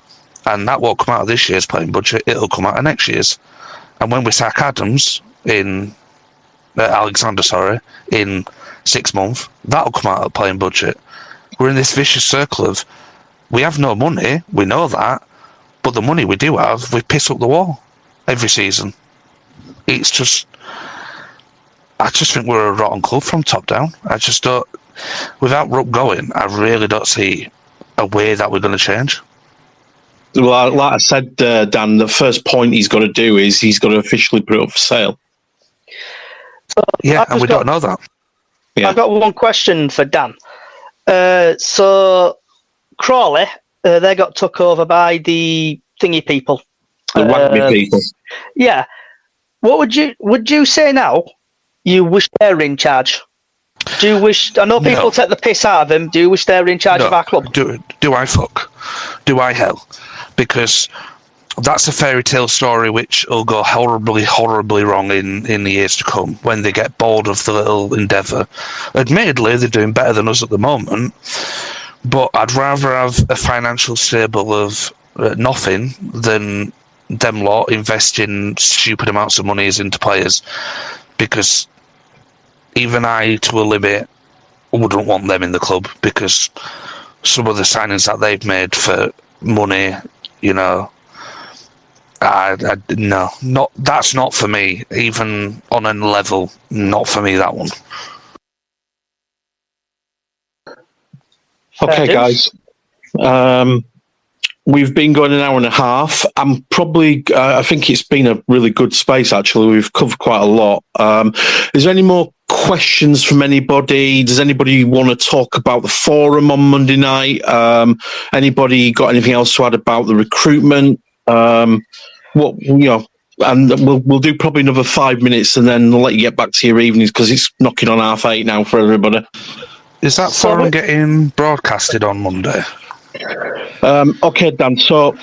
and that won't come out of this year's playing budget, it'll come out of next year's. And when we sack Adams Alexander, in 6 months, that'll come out of the playing budget. We're in this vicious circle of, we have no money, we know that, but the money we do have, we piss up the wall every season. It's just, I just think we're a rotten club from top down. I just don't, without Rupp going, I really don't see a way that we're going to change. Well, like I said, Dan, the first point he's got to do is he's got to officially put it up for sale. Yeah, and we don't know that. Yeah. I've got one question for Dan. So, Crawley, they got took over by the thingy people. The Wagner people. Yeah. What would you say now? You wish they're in charge? Do you wish? I know people take the piss out of him. Do you wish they're in charge of our club? Do I fuck? Do I hell? Because that's a fairy tale story which will go horribly, horribly wrong in the years to come when they get bored of the little endeavour. Admittedly, they're doing better than us at the moment, but I'd rather have a financial stable of nothing than them lot investing stupid amounts of monies into players, because even I, to a limit, wouldn't want them in the club, because some of the signings that they've made for money, no, that's not for me. Even on a level, not for me, that one. Okay, guys. We've been going an hour and a half. I think it's been a really good space, actually. We've covered quite a lot. Is there any more questions from anybody? Does anybody want to talk about the forum on Monday night? Anybody got anything else to add about the recruitment? And we'll do probably another 5 minutes and then I'll let you get back to your evenings because it's knocking on 8:30 now for everybody. Is that forum getting broadcasted on Monday? Okay, Dan. So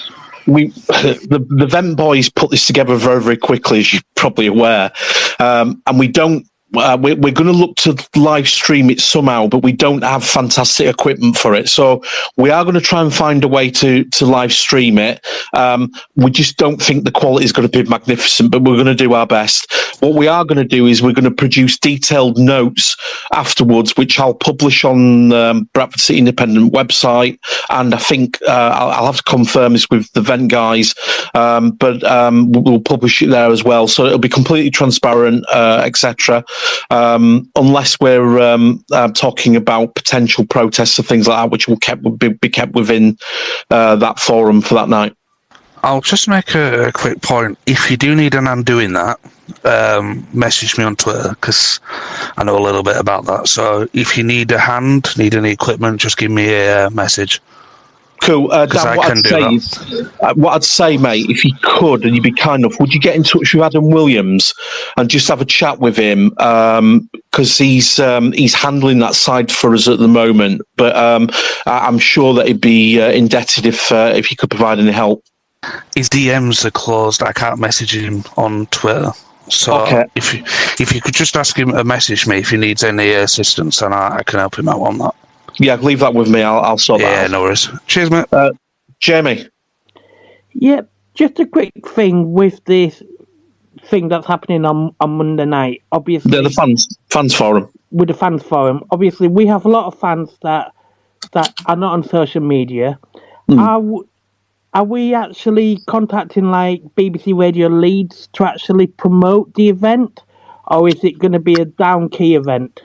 the Vent boys put this together very, very quickly, as you're probably aware, and we don't. We're going to look to live stream it somehow, but we don't have fantastic equipment for it. So we are going to try and find a way to live stream it. We just don't think the quality is going to be magnificent, but we're going to do our best. What we are going to do is we're going to produce detailed notes afterwards, which I'll publish on Bradford City Independent website. And I think I'll have to confirm this with the Vent guys, but we'll publish it there as well. So it'll be completely transparent, etc. Unless we're talking about potential protests or things like that, which will be kept within that forum for that night. I'll just make a quick point. If you do need an hand doing that, message me on Twitter, because I know a little bit about that. So if you need a hand, need any equipment, just give me a message. Cool. Dan, what I'd say, mate, if you could, and you'd be kind enough, would you get in touch with Adam Williams and just have a chat with him? Because he's handling that side for us at the moment. But I'm sure that he'd be indebted if you could provide any help. His DMs are closed. I can't message him on Twitter. So okay. if you could just ask him to message me if he needs any assistance, and I can help him out on that. Yeah, leave that with me. I'll sort that out. Yeah, no worries. Cheers, mate. Jamie. Yeah, just a quick thing with this thing that's happening on Monday night. Obviously, the fans forum. With the fans forum, obviously, we have a lot of fans that are not on social media. Are we actually contacting like BBC Radio Leeds to actually promote the event, or is it going to be a down key event?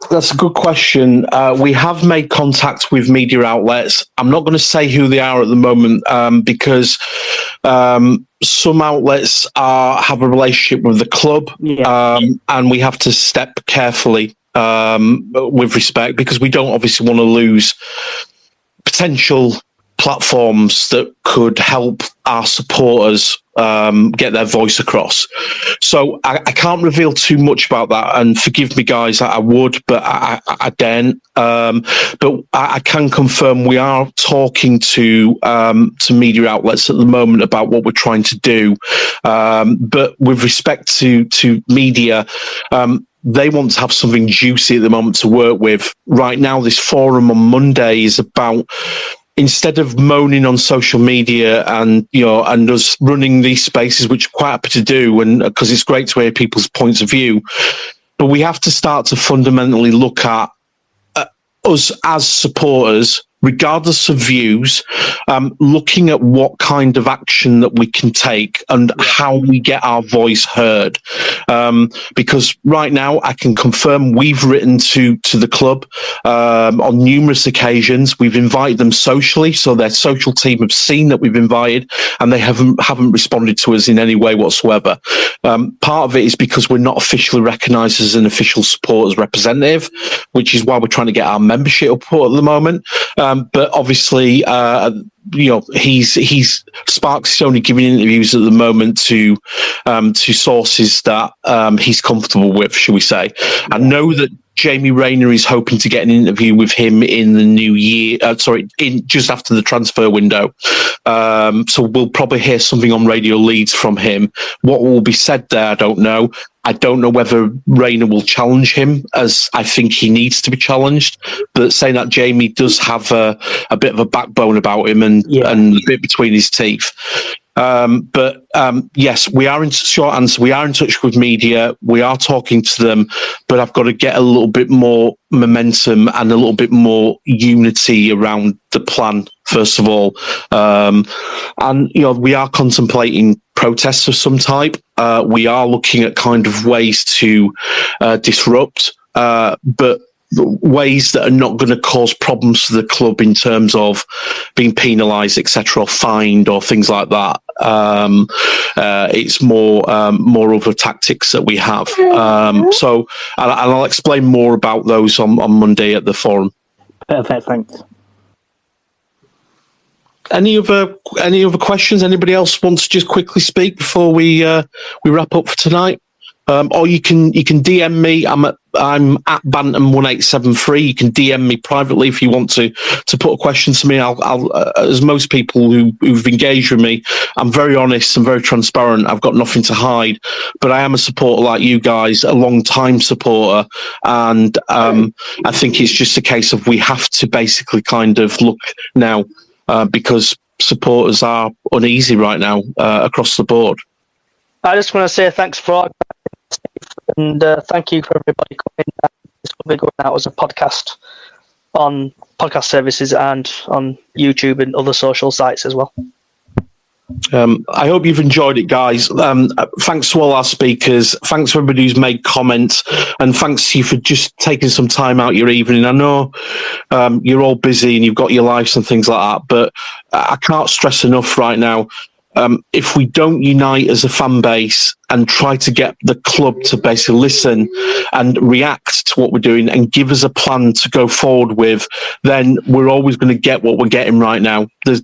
That's a good question. We have made contact with media outlets. I'm not going to say who they are at the moment because some outlets have a relationship with the club, and we have to step carefully with respect because we don't obviously want to lose potential platforms that could help our supporters get their voice across. So I can't reveal too much about that, and forgive me, guys, I would, but I daren't. But I can confirm we are talking to media outlets at the moment about what we're trying to do. But with respect to media, they want to have something juicy at the moment to work with. Right now, this forum on Monday is about, instead of moaning on social media and us running these spaces, which we're quite happy to do, and because it's great to hear people's points of view, but we have to start to fundamentally look at us as supporters, regardless of views, looking at what kind of action that we can take and how we get our voice heard. Because right now I can confirm we've written to the club on numerous occasions. We've invited them socially, so their social team have seen that we've invited, and they haven't responded to us in any way whatsoever. Part of it is because we're not officially recognised as an official supporters representative, which is why we're trying to get our membership up at the moment. But obviously, Sparks is only giving interviews at the moment to sources that he's comfortable with, shall we say. I know that Jamie Rayner is hoping to get an interview with him in the new year. Just after the transfer window. So we'll probably hear something on Radio Leeds from him. What will be said there, I don't know. I don't know whether Rayner will challenge him, as I think he needs to be challenged. But saying that, Jamie does have a bit of a backbone about him and a bit between his teeth. But yes, we are in short answer. We are in touch with media. We are talking to them, but I've got to get a little bit more momentum and a little bit more unity around the plan, first of all. And, we are contemplating protests of some type. We are looking at kind of ways to disrupt, but ways that are not going to cause problems for the club in terms of being penalised, etc., or fined or things like that. It's more other tactics that we have. So I'll explain more about those on Monday at the forum. Perfect, thanks. Any other questions? Anybody else wants to just quickly speak before we wrap up for tonight? Or you can DM me. I'm at Bantam1873. You can DM me privately if you want to put a question to me. I'll as most people who've engaged with me, I'm very honest and very transparent. I've got nothing to hide, but I am a supporter like you guys, a long time supporter, and I think it's just a case of we have to basically kind of look now because supporters are uneasy right now across the board. I just want to say thanks for. And thank you for everybody coming. This will be going out as a podcast on podcast services and on YouTube and other social sites as well. I hope you've enjoyed it, guys. Thanks to all our speakers. Thanks to everybody who's made comments, and thanks to you for just taking some time out your evening. I know you're all busy and you've got your lives and things like that, but I can't stress enough right now. If we don't unite as a fan base and try to get the club to basically listen and react to what we're doing and give us a plan to go forward with, then we're always going to get what we're getting right now. There's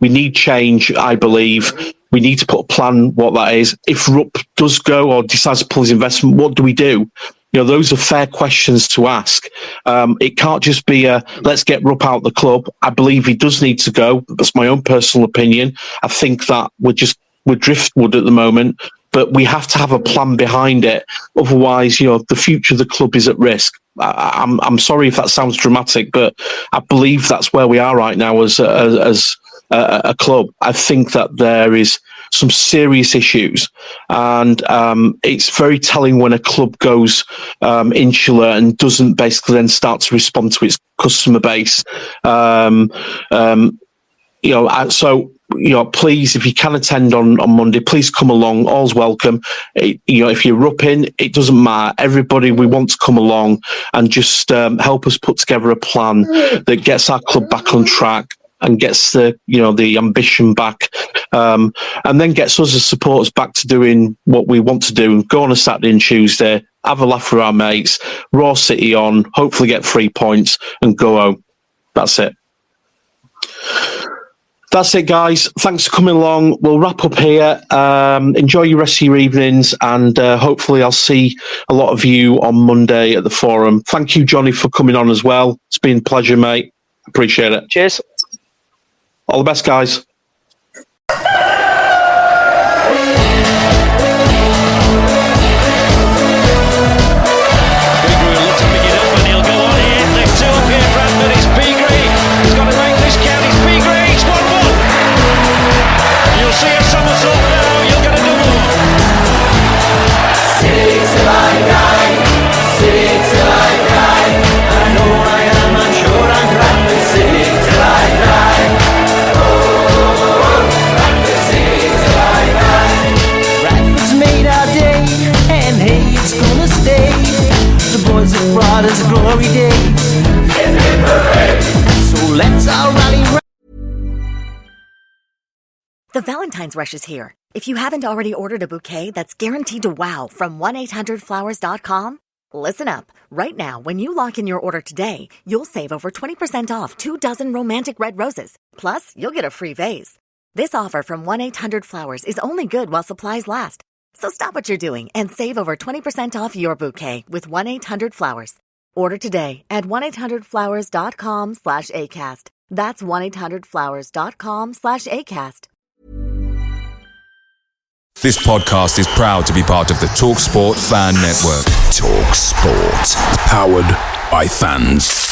we need change, I believe. We need to put a plan what that is. If Rupp does go or decides to pull his investment, what do we do? Those are fair questions to ask. It can't just be let's get Rupp out the club. I believe he does need to go. That's my own personal opinion. I think that we're driftwood at the moment, but we have to have a plan behind it. Otherwise, the future of the club is at risk. I'm sorry if that sounds dramatic, but I believe that's where we are right now as a club. I think that there is some serious issues, and it's very telling when a club goes insular and doesn't basically then start to respond to its customer base. So please, if you can attend on Monday, please come along. All's welcome. If you're up in, it doesn't matter. Everybody, we want to come along and just help us put together a plan that gets our club back on track and gets the ambition back, and then gets us as supporters back to doing what we want to do and go on a Saturday and Tuesday, have a laugh with our mates, Raw City on, hopefully get 3 points and go home. That's it. That's it, guys. Thanks for coming along. We'll wrap up here. Enjoy your rest of your evenings, and hopefully I'll see a lot of you on Monday at the forum. Thank you, Johnny, for coming on as well. It's been a pleasure, mate. Appreciate it. Cheers. All the best, guys. Bradford, it's Pigray. He's got to make this count. It's Pigray. It's 1-1. You'll see a somersault now. You'll get a double one. City till I die. City till I die. I know I am. I'm sure I'm Bradford City till I die. Oh, Bradford City till I die. Bradford's made our day, and hey, it's gonna stay. The boys have brought us glory days. So let's all rally round. The Valentine's Rush is here. If you haven't already ordered a bouquet that's guaranteed to wow from 1-800-Flowers.com, listen up. Right now, when you lock in your order today, you'll save over 20% off 2 dozen romantic red roses. Plus, you'll get a free vase. This offer from 1-800-Flowers is only good while supplies last. So stop what you're doing and save over 20% off your bouquet with 1-800-Flowers. Order today at 1-800-Flowers.com/ACAST. That's 1-800-Flowers.com/ACAST. This podcast is proud to be part of the TalkSport Fan Network. TalkSport. Powered by fans.